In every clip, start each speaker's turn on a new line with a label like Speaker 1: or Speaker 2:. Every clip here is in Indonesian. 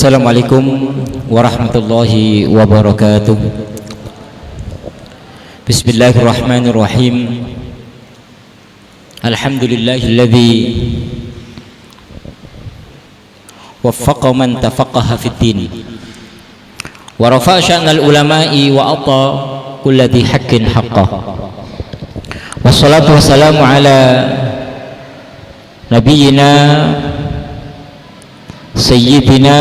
Speaker 1: Assalamualaikum warahmatullahi wabarakatuh. Bismillahirrahmanirrahim. Alhamdulillahilladzi waffaqa man tafaqaha fid din wa rafa'a sya'nal ulama'i wa ata kulli dhi haqqin haqqah. Wassalatu wassalamu ala nabiyyina Sayyidina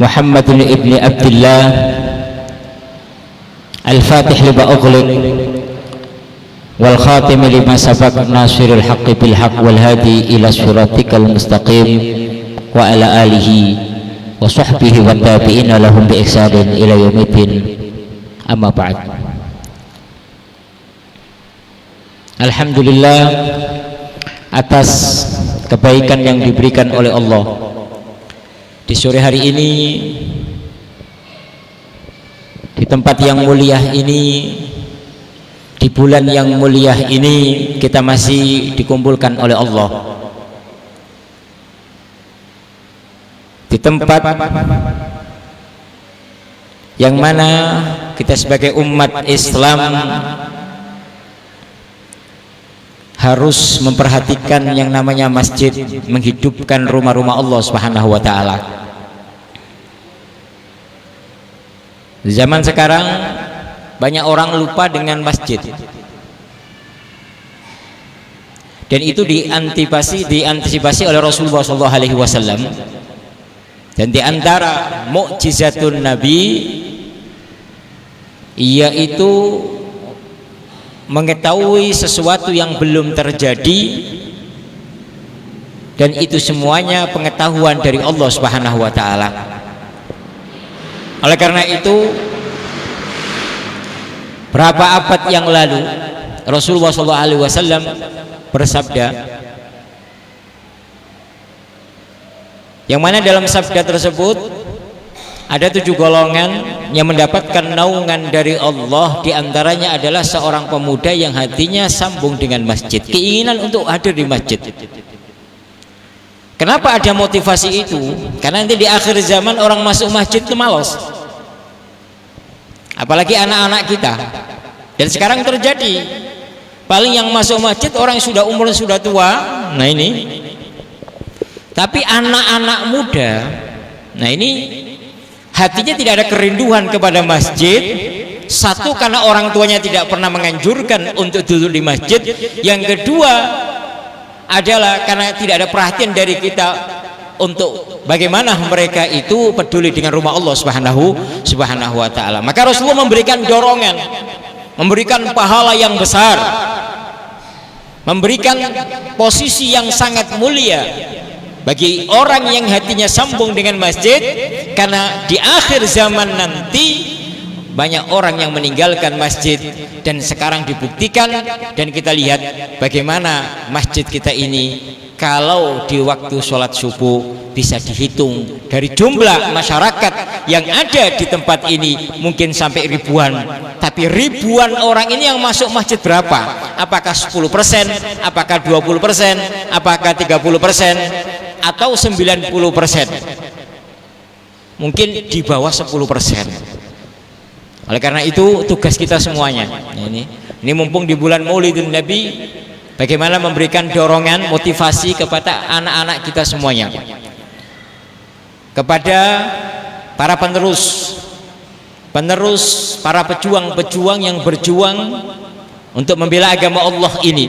Speaker 1: Muhammad ibn Abdullah Al-Fatih lima ughliq wal khatim lima sabaq nasirul haqqi bil haqq wal hadi ila siratikal mustaqim wa ala alihi wa sahbihi wa tabi'ina lahum bi ihsanin ila yaumiddin, amma ba'd. Alhamdulillah atas kebaikan yang diberikan oleh Allah di sore hari ini, di tempat yang mulia ini, di bulan yang mulia ini, kita masih dikumpulkan oleh Allah di tempat yang mana kita sebagai umat Islam harus memperhatikan yang namanya masjid, menghidupkan rumah-rumah Allah Subhanahu wa taala. Di zaman sekarang banyak orang lupa dengan masjid. Dan itu diantisipasi oleh Rasulullah SAW. Dan di antara mukjizatun Nabi yaitu mengetahui sesuatu yang belum terjadi, dan itu semuanya pengetahuan dari Allah Subhanahu wa taala. Oleh karena itu, berapa abad yang lalu Rasulullah SAW bersabda, yang mana dalam sabda tersebut ada 7 golongan yang mendapatkan naungan dari Allah. Di antaranya adalah seorang pemuda yang hatinya sambung dengan masjid, keinginan untuk hadir di masjid. Kenapa ada motivasi itu? Karena nanti di akhir zaman orang masuk masjid itu malas, apalagi anak-anak kita. Dan sekarang terjadi, paling yang masuk masjid orang yang sudah umur sudah tua. Nah ini, tapi anak-anak muda, nah ini hatinya tidak ada kerinduan kepada masjid. Satu, karena orang tuanya tidak pernah menganjurkan untuk duduk di masjid. Yang kedua adalah karena tidak ada perhatian dari kita untuk bagaimana mereka itu peduli dengan rumah Allah Subhanahu wa taala. Maka Rasulullah memberikan dorongan, memberikan pahala yang besar, memberikan posisi yang sangat mulia bagi orang yang hatinya sambung dengan masjid. Karena di akhir zaman nanti banyak orang yang meninggalkan masjid, dan sekarang dibuktikan dan kita lihat bagaimana masjid kita ini kalau di waktu sholat subuh bisa dihitung dari jumlah masyarakat yang ada di tempat ini mungkin sampai ribuan. Tapi ribuan orang ini yang masuk masjid berapa? Apakah 10%? Apakah 20%? Apakah 30%? Atau 90%? Mungkin di bawah 10%. Oleh karena itu tugas kita semuanya, ini mumpung di bulan Maulidun Nabi, bagaimana memberikan dorongan, motivasi kepada anak-anak kita semuanya, kepada para penerus, para pejuang-pejuang yang berjuang untuk membela agama Allah ini.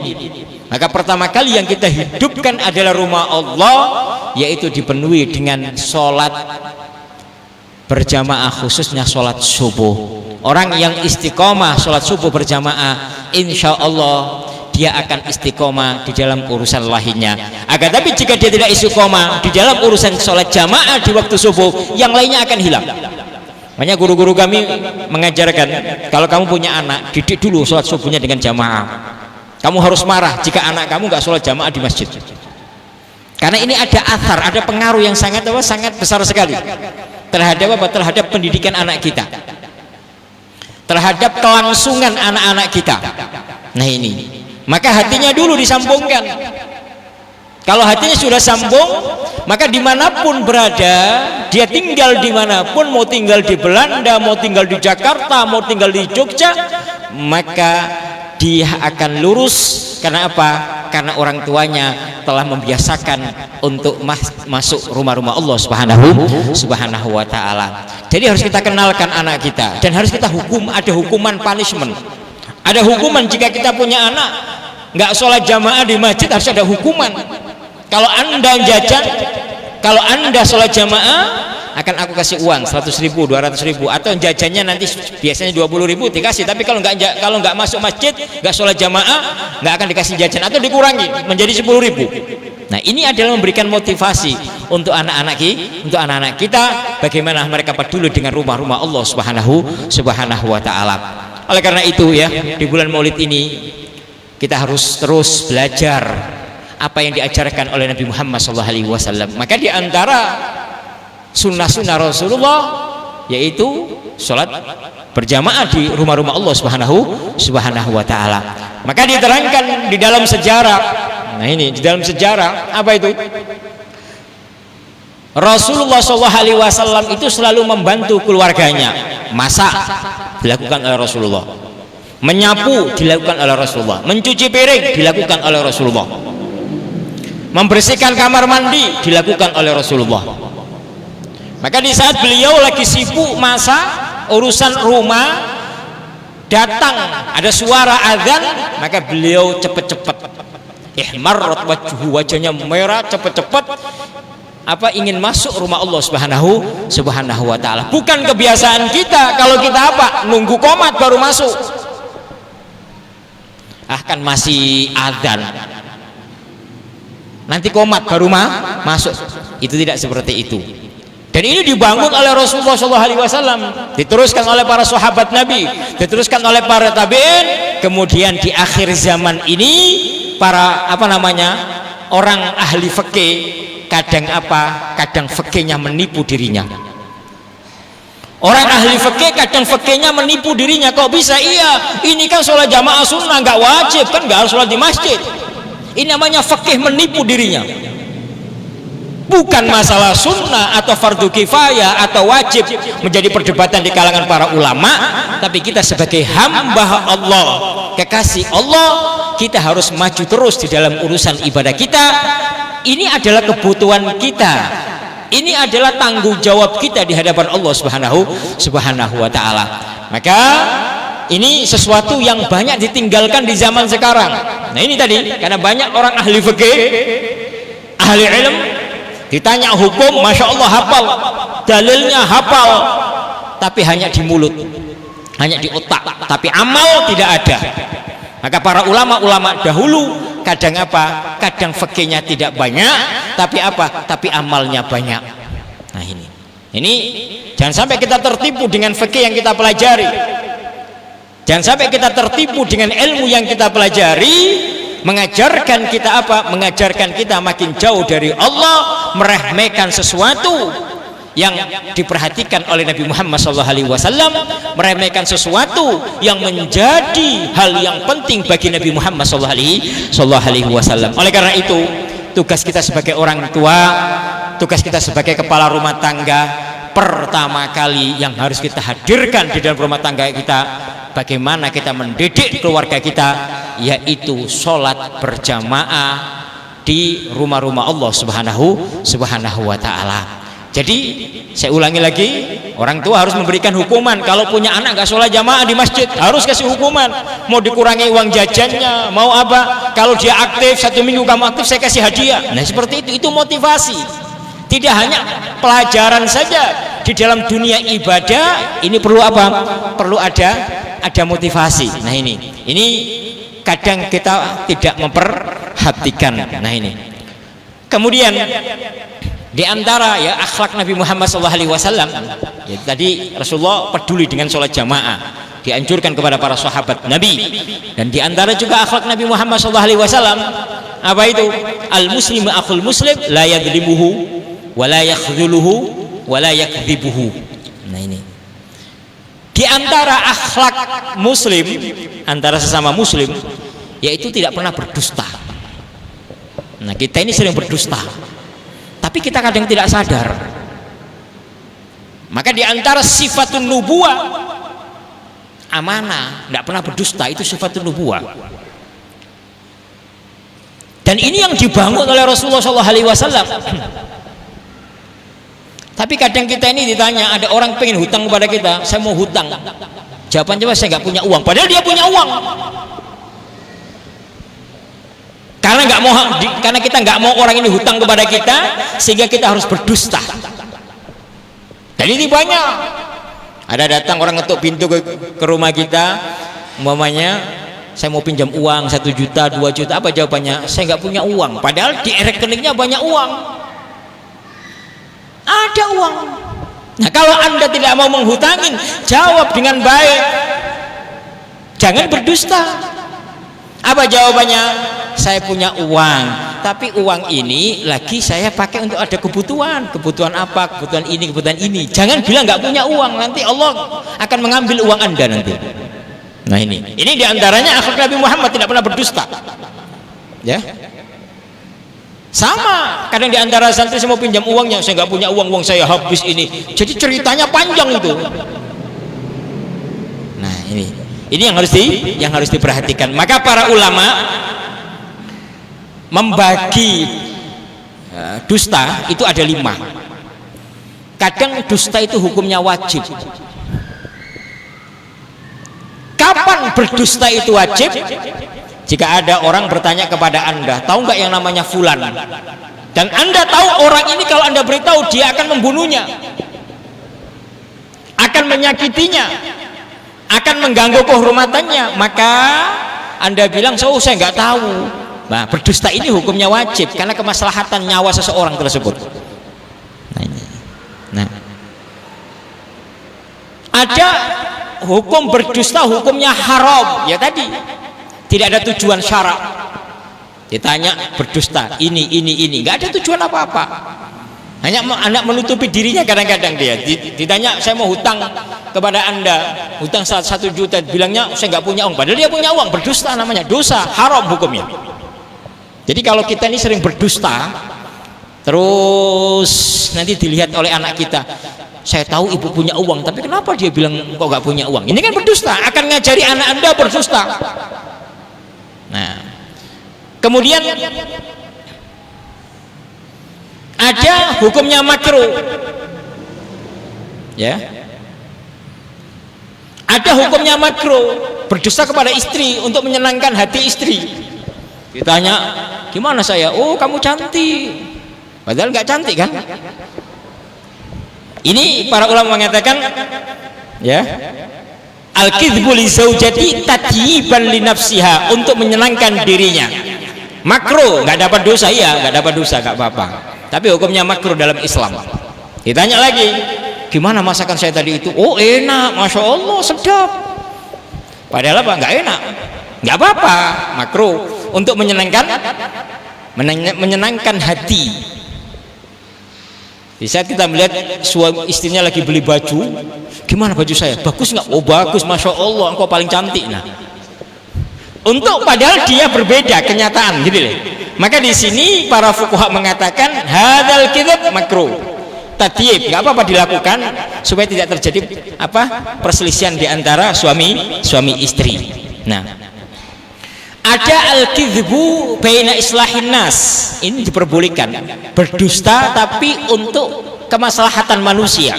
Speaker 1: Maka pertama kali yang kita hidupkan adalah rumah Allah, yaitu dipenuhi dengan sholat berjamaah, khususnya sholat subuh. Orang yang istiqomah sholat subuh berjamaah, insya Allah dia akan istiqomah di dalam urusan lainnya. Agar tapi jika dia tidak istiqomah di dalam urusan sholat jamaah di waktu subuh, yang lainnya akan hilang. Makanya guru-guru kami mengajarkan, kalau kamu punya anak, didik dulu sholat subuhnya dengan jamaah. Kamu harus marah jika anak kamu nggak sholat jamaah di masjid, karena ini ada athar, ada pengaruh yang sangat besar sekali terhadap pendidikan anak kita, terhadap kelangsungan anak-anak kita. Nah ini, maka hatinya dulu disambungkan. Kalau hatinya sudah sambung, maka dimanapun berada, dia tinggal dimanapun, mau tinggal di Belanda, mau tinggal di Jakarta, mau tinggal di Jogja, maka dia akan lurus. Karena apa? Karena orang tuanya telah membiasakan untuk masuk rumah-rumah Allah Subhanahu wa ta'ala. Jadi harus kita kenalkan anak kita, dan harus kita hukum. Ada hukuman punishment, ada hukuman jika kita punya anak nggak sholat jamaah di masjid, harus ada hukuman. Kalau anda jajan, kalau anda sholat jamaah, akan aku kasih uang 100.000, 200.000, atau jajannya nanti biasanya 20.000 dikasih. Tapi kalau nggak masuk masjid, nggak sholat jamaah, nggak akan dikasih jajan, atau dikurangi menjadi 10.000. Nah, ini adalah memberikan motivasi untuk anak-anak kita, bagaimana mereka peduli dengan rumah-rumah Allah Subhanahu wa ta'ala. Oleh karena itu ya, di bulan Maulid ini kita harus terus belajar apa yang diajarkan oleh Nabi Muhammad SAW. Maka di antara sunnah-sunnah Rasulullah yaitu sholat berjamaah di rumah-rumah Allah Subhanahu wa ta'ala. Maka diterangkan di dalam sejarah. Nah, ini di dalam sejarah apa itu? Rasulullah SAW itu selalu membantu keluarganya. Masak dilakukan oleh Rasulullah, menyapu dilakukan oleh Rasulullah, mencuci piring dilakukan oleh Rasulullah, membersihkan kamar mandi dilakukan oleh Rasulullah. Maka di saat beliau lagi sibuk masak urusan rumah, datang ada suara azan, maka beliau cepat-cepat ihmarrat wajhu, wajahnya merah, cepat-cepat ingin masuk rumah Allah Subhanahu wa ta'ala. Bukan kebiasaan kita, kalau kita nunggu qomat baru masuk, kan masih azan nanti qomat baru masuk. Itu tidak seperti itu. Dan ini dibangun oleh Rasulullah SAW, diteruskan oleh para sahabat Nabi, diteruskan oleh para tabi'in. Kemudian di akhir zaman ini para orang ahli fikih kadang fikihnya menipu dirinya. Orang ahli fikih kadang fikihnya menipu dirinya. Kok bisa? Iya, ini kan sholat jamaah sunnah, nggak wajib kan, nggak harus sholat di masjid. Ini namanya fikih menipu dirinya. Bukan masalah sunnah atau fardu kifayah atau wajib menjadi perdebatan di kalangan para ulama, tapi kita sebagai hamba Allah, kekasih Allah, kita harus maju terus di dalam urusan ibadah kita. Ini adalah kebutuhan kita, ini adalah tanggung jawab kita di hadapan Allah Subhanahu wa ta'ala. Maka ini sesuatu yang banyak ditinggalkan di zaman sekarang. Nah, ini tadi karena banyak orang ahli fikih, ahli ilm, ditanya hukum, masya Allah hafal, dalilnya hafal, tapi hanya di mulut, hanya di otak, tapi amal tidak ada. Maka para ulama-ulama dahulu kadang kadang fikihnya tidak banyak, tapi amalnya banyak. Nah, ini jangan sampai kita tertipu dengan fikih yang kita pelajari, jangan sampai kita tertipu dengan ilmu yang kita pelajari, mengajarkan kita makin jauh dari Allah, meremehkan sesuatu yang diperhatikan oleh Nabi Muhammad SAW, meremehkan sesuatu yang menjadi hal yang penting bagi Nabi Muhammad SAW. Oleh karena itu, tugas kita sebagai orang tua, tugas kita sebagai kepala rumah tangga, pertama kali yang harus kita hadirkan di dalam rumah tangga kita, bagaimana kita mendidik keluarga kita, yaitu sholat berjamaah di rumah-rumah Allah Subhanahu wa ta'ala. Jadi saya ulangi lagi, orang tua harus memberikan hukuman. Kalau punya anak nggak sholat jamaah di masjid, harus kasih hukuman. Mau dikurangi uang jajannya, mau apa? Kalau dia aktif 1 minggu kamu aktif, saya kasih hadiah. Nah, seperti itu motivasi. Tidak hanya pelajaran saja, di dalam dunia ibadah ini perlu perlu ada motivasi. Nah, ini kadang kita tidak memperhatikan. Nah, ini kemudian di antara akhlak Nabi Muhammad SAW, tadi Rasulullah peduli dengan sholat jamaah, dianjurkan kepada para sahabat Nabi. Dan di antara juga akhlak Nabi Muhammad SAW apa itu? Al muslimu akhul muslim, la yadlimuhu wa la yakhdhuluhu wa la yakdzibuhu. Nah, ini di antara akhlak muslim, antara sesama muslim, yaitu tidak pernah berdusta. Nah, kita ini sering berdusta, tapi kita kadang tidak sadar. Maka di antara sifatun nubuwah, amanah, tidak pernah berdusta, itu sifatun nubuwah. Dan ini yang dibangun oleh Rasulullah SAW. Tapi kadang kita ini ditanya, ada orang pengen hutang kepada kita, saya mau hutang. Jawaban coba, saya nggak punya uang. Padahal dia punya uang. Karena kita nggak mau orang ini hutang kepada kita, sehingga kita harus berdusta. Dan ini banyak. Ada datang orang ngetuk pintu ke rumah kita, umpamanya, saya mau pinjam uang 1 juta, 2 juta. Apa jawabannya? Saya nggak punya uang. Padahal di rekeningnya banyak uang. Ada uang. Nah, kalau Anda tidak mau menghutangin, jawab dengan baik. Jangan berdusta. Apa jawabannya? Saya punya uang, tapi uang ini lagi saya pakai untuk ada kebutuhan. Kebutuhan apa? Kebutuhan ini, kebutuhan ini. Jangan bilang nggak punya uang, nanti Allah akan mengambil uang Anda nanti. Nah, ini diantaranya akhlak Nabi Muhammad, tidak pernah berdusta. Ya. Sama, kadang diantara santri saya mau pinjam uangnya, saya nggak punya uang, uang saya habis ini. Jadi ceritanya panjang itu. Nah, ini yang harus diperhatikan. Maka para ulama membagi dusta itu ada 5. Kadang dusta itu hukumnya wajib. Kapan berdusta itu wajib? Jika ada orang bertanya kepada Anda, tahu nggak yang namanya fulan? Dan Anda tahu orang ini kalau Anda beritahu, dia akan membunuhnya, akan menyakitinya, akan mengganggu kehormatannya, maka Anda bilang, saya nggak tahu. Nah, berdusta ini hukumnya wajib karena kemaslahatan nyawa seseorang tersebut. Nah, ada hukum berdusta, hukumnya haram. Ya tadi, tidak ada tujuan syarak. Ditanya berdusta, ini, nggak ada tujuan apa-apa. Hanya anak menutupi dirinya kadang-kadang dia. Ditanya, saya mau hutang kepada Anda, hutang 1 juta, bilangnya saya nggak punya uang. Padahal dia punya uang, berdusta namanya, dosa, haram hukumnya. Jadi kalau kita ini sering berdusta, terus nanti dilihat oleh anak kita, saya tahu ibu punya uang, tapi kenapa dia bilang kok nggak punya uang? Ini kan berdusta, akan ngajari anak Anda berdusta. Nah, kemudian ada hukumnya makruh, ya. Ada hukumnya makruh, berdusta kepada istri untuk menyenangkan hati istri. Ditanya, gimana saya? Oh, kamu cantik. Padahal nggak cantik kan? Ini para ulama mengatakan, ya, al-kidhbu li zaujati tatyiban li nafsiha, untuk menyenangkan dirinya. Makruh, nggak dapat dosa, iya, nggak dapat dosa, nggak apa-apa. Tapi hukumnya makruh dalam Islam. Ditanya lagi, gimana masakan saya tadi itu? Oh, enak, masya Allah, sedap. Padahal apa? Nggak enak, nggak apa-apa, makruh, untuk menyenangkan hati. Di saat kita melihat suami istrinya lagi beli baju, gimana baju saya? Bagus nggak? Oh, bagus, masya Allah, engkau paling cantik. Nah, untuk padahal dia berbeda kenyataan, gitu loh. Maka di sini para fuqaha mengatakan hadzal kidhb makruh, tatyib, nggak apa-apa dilakukan supaya tidak terjadi perselisihan di antara suami istri. Nah, ada al-kidhbu baina islahin nas, ini diperbolehkan berdusta tapi untuk kemaslahatan manusia.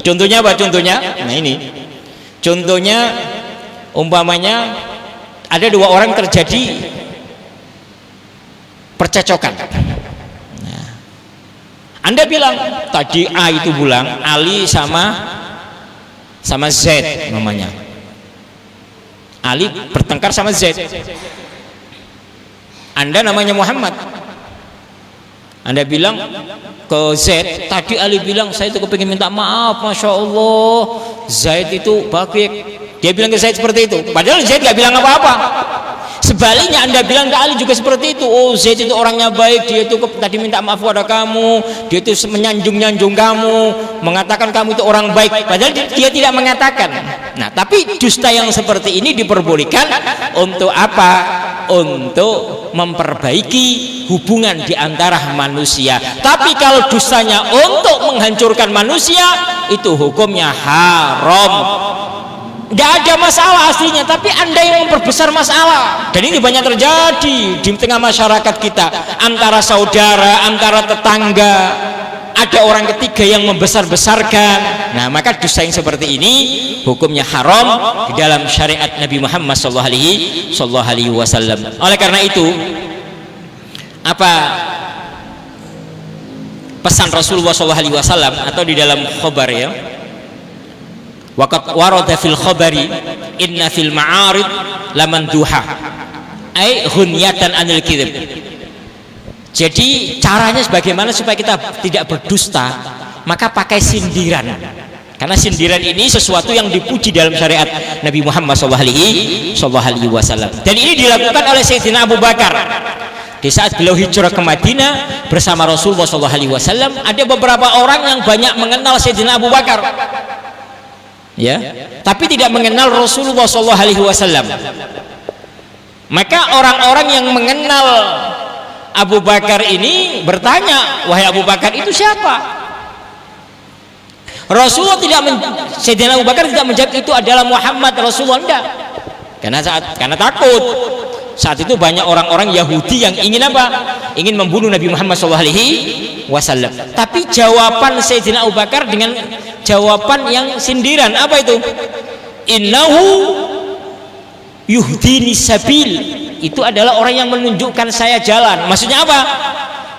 Speaker 1: Contohnya apa? Nah, ini contohnya, umpamanya ada 2 orang terjadi percecokan. Nah, Anda bilang tadi A itu bilang Ali sama Z namanya. Ali bertengkar sama Z. Anda namanya Muhammad. Anda bilang ke Z, tadi Ali bilang saya itu kepingin minta maaf, masya Allah, Zaid itu baik. Dia bilang ke Zaid seperti itu, padahal Zaid gak bilang apa-apa. Sebaliknya Anda bilang ke Ali juga seperti itu. Oh, Zaid itu orangnya baik, dia itu tadi minta maaf kepada kamu, dia itu menyanjung kamu, mengatakan kamu itu orang baik, padahal dia tidak mengatakan. Nah, tapi dusta yang seperti ini diperbolehkan untuk apa? untuk memperbaiki hubungan di antara manusia. Tapi kalau dosanya untuk menghancurkan manusia, itu hukumnya haram. Tidak ada masalah aslinya, tapi Anda yang memperbesar masalah. Dan ini banyak terjadi di tengah masyarakat kita, antara saudara, antara tetangga, ada orang ketiga yang membesar-besarkan. Nah, maka dosa yang seperti ini hukumnya haram di dalam syariat Nabi Muhammad SAW. Oleh karena itu, apa pesan Rasulullah SAW atau di dalam khabar, ya, waqad warada fil khabari inna fil ma'arid laman duha ay ghunyatan anil kidhib. Jadi caranya sebagaimana supaya kita tidak berdusta, maka pakai sindiran. Karena sindiran ini sesuatu yang dipuji dalam syariat Nabi Muhammad SAW. Dan ini dilakukan oleh Sayyidina Abu Bakar. Di saat beliau hijrah ke Madinah bersama Rasulullah SAW, ada beberapa orang yang banyak mengenal Sayyidina Abu Bakar, ya, tapi tidak mengenal Rasulullah SAW. Maka orang-orang yang mengenal Abu Bakar ini bertanya, wahai Abu Bakar, itu siapa? Rasulullah Sayyidina Abu Bakar tidak menjawab itu adalah Muhammad. Rasulullah tidak, karena takut. Saat itu banyak orang-orang Yahudi yang ingin apa? Ingin membunuh Nabi Muhammad SAW. Tapi jawaban Sayyidina Abu Bakar dengan jawaban yang sindiran, apa itu? Innahu yuhdini sabil. Itu adalah orang yang menunjukkan saya jalan. Maksudnya apa?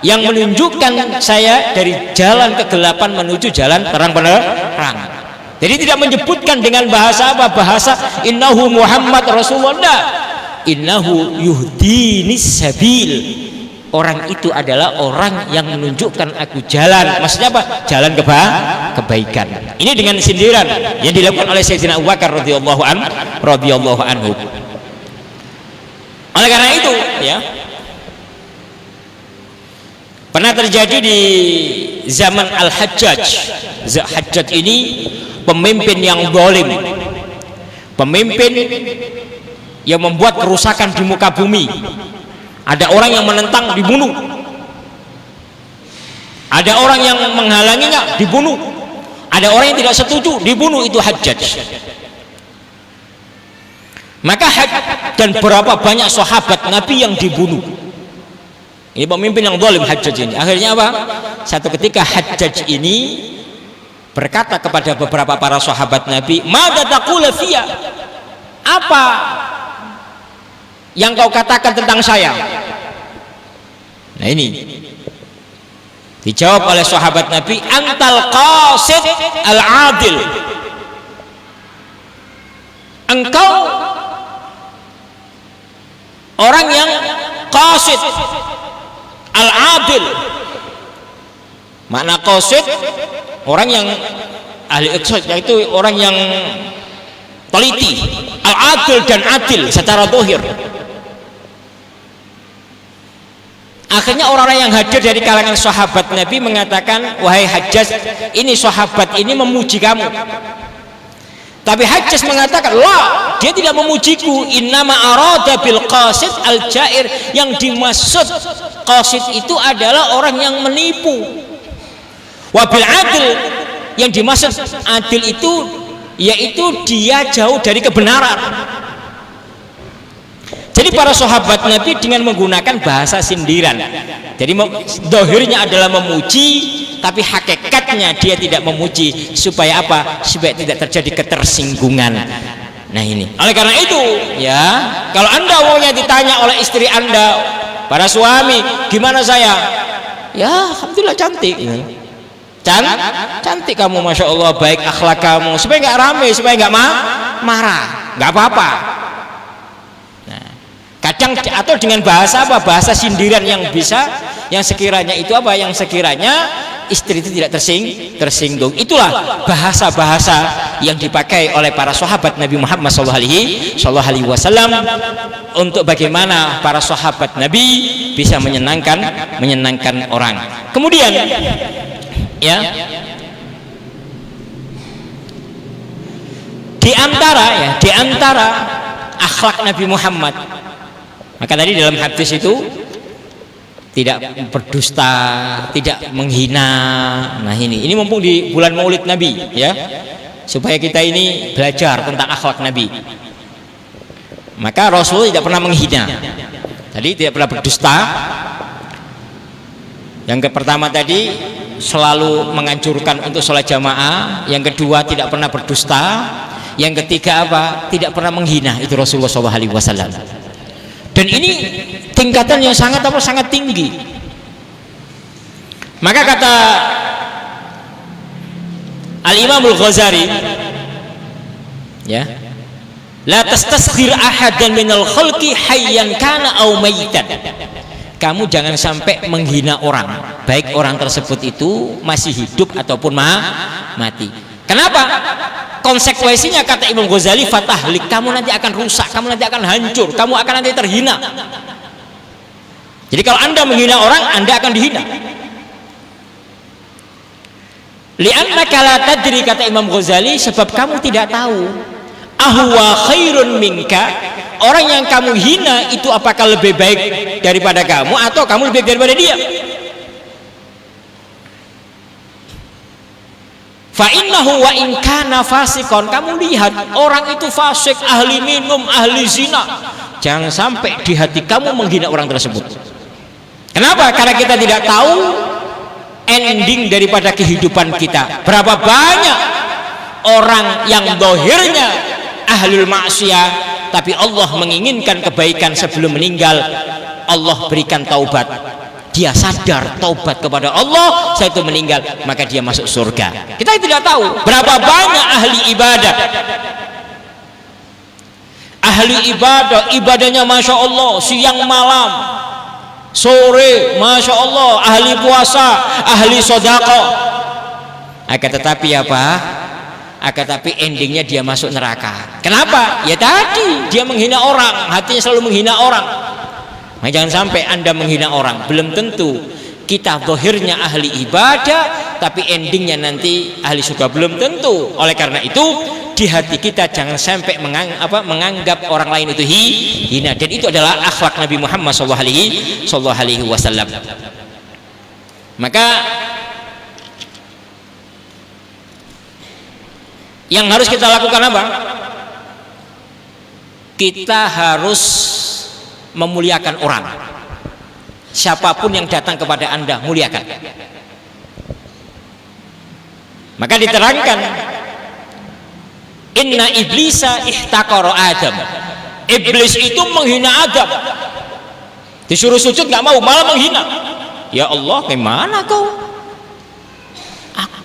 Speaker 1: Yang menunjukkan saya dari jalan kegelapan menuju jalan terang benderang. Jadi tidak menyebutkan dengan bahasa apa? Bahasa innahu Muhammad Rasulullah. Innahu yuhdini sabil. Orang itu adalah orang yang menunjukkan aku jalan. Maksudnya apa? Jalan kebaikan. Ini dengan sindiran yang dilakukan oleh Sayyidina Abu Bakar radhiyallahu anhu. Oleh karena itu, ya, pernah terjadi di zaman Al-Hajjaj. Hajjaj ini pemimpin yang zalim, pemimpin yang membuat kerusakan di muka bumi. Ada orang yang menentang, dibunuh. Ada orang yang menghalanginya, dibunuh. Ada orang yang tidak setuju, dibunuh. Itu Hajjaj. Maka dan berapa banyak sahabat Nabi yang dibunuh. Ini pemimpin yang zalim, Hajjaj ini. Akhirnya apa? Satu ketika Hajjaj ini berkata kepada beberapa para sahabat Nabi, "Madza taqulu fiyya?" Apa yang kau katakan tentang saya? Nah, ini dijawab oleh sahabat Nabi, "Antal qasid al-adil." Engkau orang yang qasid al-adil. Makna qasid, orang yang ahli iqsad, yaitu orang yang teliti, al-adil dan adil secara zahir. Akhirnya orang-orang yang hadir dari kalangan sahabat Nabi mengatakan, wahai Hajjaj, ini sahabat ini memuji kamu. Tapi Hajjaj mengatakan, lah, dia tidak memujiku. Innama arada bil qasid al jair. Yang dimaksud qasid itu adalah orang yang menipu. Wabil adil, yang dimaksud adil itu yaitu dia jauh dari kebenaran. Jadi para sahabat Nabi dengan menggunakan bahasa sindiran. Jadi dohirnya adalah memuji, tapi hakikatnya dia tidak memuji. Supaya apa? Supaya tidak terjadi ketersinggungan. Nah ini. Oleh karena itu, ya, kalau Anda maunya ditanya oleh istri Anda, para suami, gimana saya? Ya, alhamdulillah cantik. Cantik kamu, masya Allah, baik akhlak kamu. Supaya nggak rame, supaya nggak marah, nggak apa-apa. Kadang atau dengan bahasa apa? Bahasa sindiran yang bisa, yang sekiranya itu apa? Yang sekiranya istri itu tidak tersinggung. Itulah bahasa-bahasa yang dipakai oleh para sahabat Nabi Muhammad SAW untuk bagaimana para sahabat Nabi bisa menyenangkan orang. Kemudian, ya, di antara akhlak Nabi Muhammad Maka tadi dalam hadis itu tidak berdusta, tidak menghina. Nah ini mumpung di bulan Maulid Nabi ya, supaya kita ini belajar tentang akhlak Nabi. Maka Rasul tidak pernah menghina. Tadi tidak pernah berdusta. Yang pertama tadi selalu menganjurkan untuk sholat jamaah. Yang kedua tidak pernah berdusta. Yang ketiga apa? Tidak pernah menghina. Itu Rasulullah SAW. Dan ini tingkatan yang sangat tinggi. Maka kata Al-Imam Al-Ghazali ya, la tastasghir ahadan minal khalqi hayyan kana aw maitan. Kamu jangan sampai menghina orang, baik orang tersebut itu masih hidup ataupun mati. Kenapa? Konsekuensinya kata Imam Ghazali, fatahlik, kamu nanti akan rusak, kamu nanti akan hancur, kamu akan nanti terhina. Jadi kalau Anda menghina orang, Anda akan dihina. Li'annaka la tadri, kata Imam Ghazali, sebab kamu tidak tahu ahwa khairun minka, orang yang kamu hina itu apakah lebih baik daripada kamu atau kamu lebih baik daripada dia. Fa innahu wa in kana fasikon, kamu lihat orang itu fasik, ahli minum, ahli zina, jangan sampai di hati kamu menghina orang tersebut. Kenapa? Karena kita tidak tahu ending daripada kehidupan kita. Berapa banyak orang yang dohirnya ahlul maksiyah, tapi Allah menginginkan kebaikan sebelum meninggal. Allah berikan taubat, dia sadar taubat kepada Allah, saya itu meninggal, maka dia masuk surga. Kita tidak tahu berapa banyak ahli ibadah, ibadahnya masya Allah, siang malam, sore masya Allah, ahli puasa, ahli sodako. Akan tetapi apa? Akan tetapi endingnya dia masuk neraka. Kenapa? Ya tadi dia menghina orang, hatinya selalu menghina orang. Nah, jangan sampai Anda menghina orang. Belum tentu kita zahirnya ahli ibadah, tapi endingnya nanti ahli surga, belum tentu. Oleh karena itu di hati kita jangan sampai menganggap orang lain itu hina. Dan itu adalah akhlak Nabi Muhammad SAW. Maka yang harus kita lakukan apa? Kita harus memuliakan orang. Siapapun yang datang kepada Anda, muliakan. Maka diterangkan, inna iblisa ihtaqara Adam. Iblis itu menghina Adam. Disuruh sujud nggak mau, malah menghina. Ya Allah, gimana kau?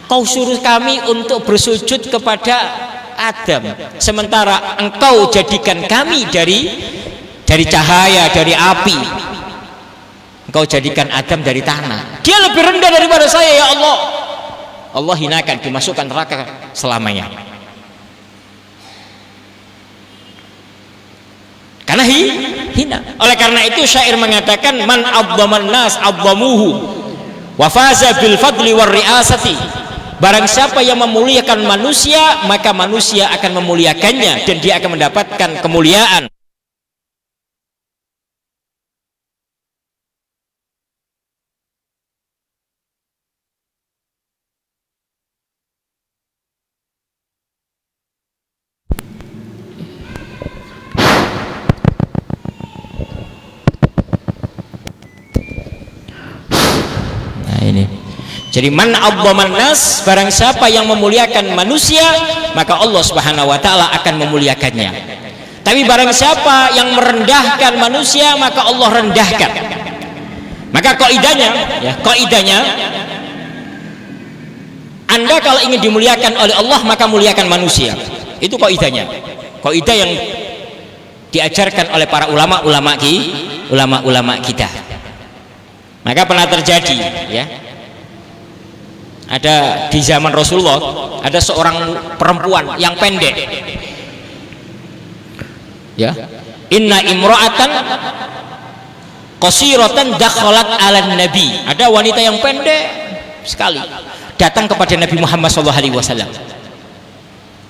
Speaker 1: Kau suruh kami untuk bersujud kepada Adam, sementara engkau jadikan kami dari cahaya, dari api. Engkau jadikan Adam dari tanah. Dia lebih rendah daripada saya, ya Allah. Allah hinakan, dimasukkan neraka selamanya. Karena hina. Oleh karena itu syair mengatakan, man abdaman nas abdamuhu wa faza bil fadli war riasati. Barang siapa yang memuliakan manusia, maka manusia akan memuliakannya dan dia akan mendapatkan kemuliaan. Jadi man abdaman nas, barang siapa yang memuliakan manusia, maka Allah Subhanahu wa taala akan memuliakannya. Tapi barang siapa yang merendahkan manusia, maka Allah rendahkan. Maka kaidahnya, Anda kalau ingin dimuliakan oleh Allah, maka muliakan manusia. Itu kaidahnya. Kaidah yang diajarkan oleh para ulama kita. Maka pernah terjadi, ya. Ada di zaman Rasulullah, ada seorang perempuan yang pendek, ya, inna imra'atan qasiratan dakhalat 'alan nabi. Ada wanita yang pendek sekali datang kepada Nabi Muhammad SAW.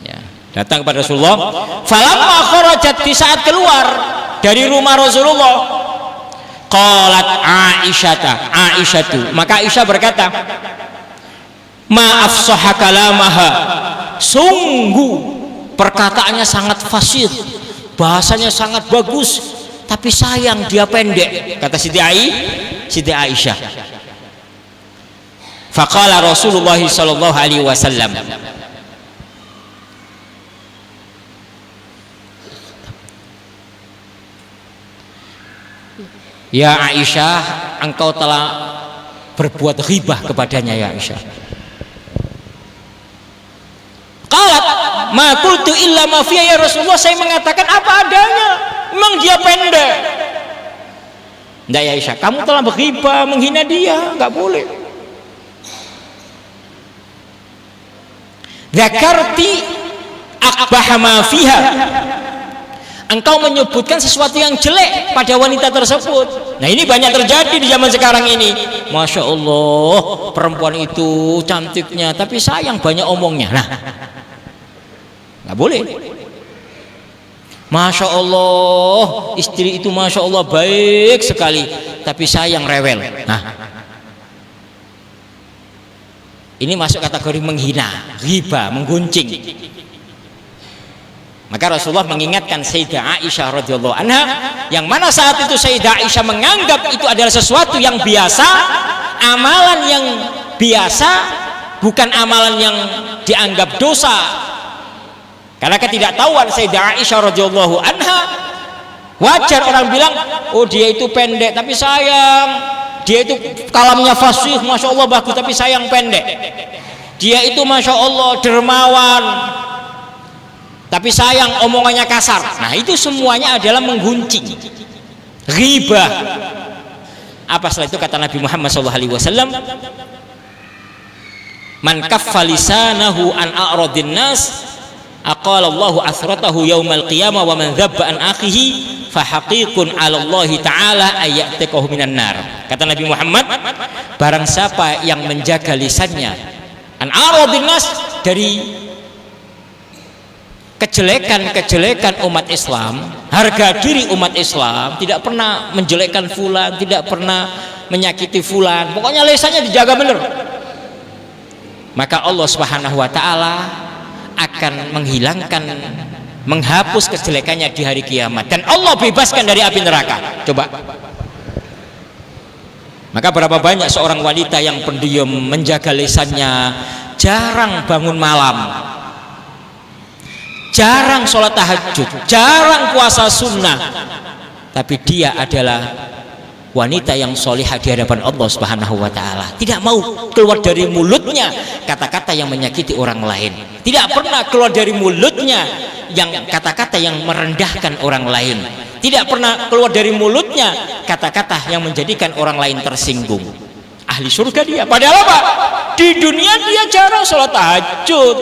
Speaker 1: Ya, datang kepada Rasulullah. Falamma kharajat, di saat keluar, dari rumah Rasulullah. Qalat Aisyatu, maka Aisyah berkata, ma afsaha kalamaha, sungguh perkataannya sangat fasih, bahasanya sangat bagus, tapi sayang dia pendek, kata Siti Aisyah. Faqala Rasulullah sallallahu alaihi wasallam, ya Aisyah, engkau telah berbuat ghibah kepadanya ya Aisyah. Qalat ma qultu illa ma fiya ya Rasulullah, saya mengatakan apa adanya, memang dia pendek. Enggak ya Aisyah, kamu telah berghibah, menghina dia, enggak boleh. Dzakarti aqbaha ma fiha, engkau menyebutkan sesuatu yang jelek pada wanita tersebut. Nah ini banyak terjadi di zaman sekarang ini. Masya Allah, perempuan itu cantiknya, tapi sayang banyak omongnya. Nah, nggak boleh. Masya Allah, istri itu Masya Allah baik sekali, tapi sayang rewel. Nah, ini masuk kategori menghina, ghibah, menggunjing. Maka Rasulullah mengingatkan Sayyidah Aisyah radhiyallahu anha, yang mana saat itu Sayyidah Aisyah menganggap itu adalah sesuatu yang biasa, amalan yang biasa, bukan amalan yang dianggap dosa. Karena ketidaktahuan Sayyidah Aisyah radhiyallahu anha, wajar orang bilang, oh dia itu pendek tapi sayang, dia itu kalamnya fasih, Masya Allah bagus, tapi sayang pendek. Dia itu Masya Allah dermawan, tapi sayang omongannya kasar. Nah itu semuanya adalah menggunjing, ghibah. Apa setelah itu kata Nabi Muhammad SAW, man kaffa lisanahu an a'radin nas aqala Allahu asratahu yaumal qiyamah wa man dhabba an akhihi fa haqiqun 'ala Allah taala ayyatikahu minan nar. Kata Nabi Muhammad, barang siapa yang menjaga lisannya an a'radin nas, dari kejelekan-kejelekan umat Islam, harga diri umat Islam, tidak pernah menjelekkan fulan, tidak pernah menyakiti fulan, pokoknya lisannya dijaga benar, maka Allah Subhanahu wa taala akan menghapus kejelekannya di hari kiamat, dan Allah bebaskan dari api neraka. Coba, maka berapa banyak seorang wanita yang pendiam, menjaga lisannya, jarang bangun malam, jarang sholat tahajud, jarang puasa sunnah, tapi dia adalah wanita yang solihah di hadapan Allah Subhanahu wa taala. Tidak mau keluar dari mulutnya kata-kata yang menyakiti orang lain, tidak pernah keluar dari mulutnya yang kata-kata yang merendahkan orang lain, tidak pernah keluar dari mulutnya kata-kata yang menjadikan orang lain tersinggung. Ahli surga dia. Padahal apa? Di dunia dia jarang sholat tahajud,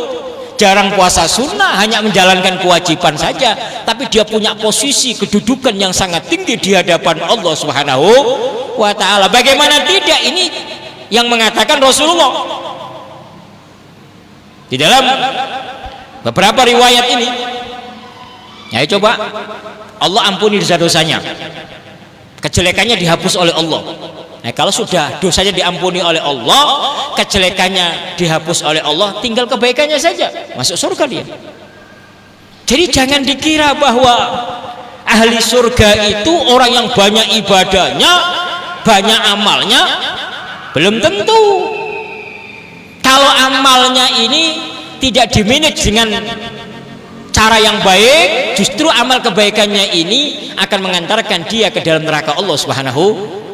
Speaker 1: jarang puasa sunnah, hanya menjalankan kewajiban saja, tapi dia punya posisi kedudukan yang sangat tinggi di hadapan Allah Subhanahu wa taala. Bagaimana tidak, ini yang mengatakan Rasulullah di dalam beberapa riwayat ini. Ya coba, Allah ampuni dosa-dosanya, kejelekannya dihapus oleh Allah. Nah kalau sudah dosanya diampuni oleh Allah, kejelekannya dihapus oleh Allah, tinggal kebaikannya saja, masuk surga dia. Jadi jangan dikira bahwa ahli surga itu orang yang banyak ibadahnya, banyak amalnya. Belum tentu. Kalau amalnya ini tidak dimanage dengan cara yang baik, justru amal kebaikannya ini akan mengantarkan dia ke dalam neraka Allah Subhanahu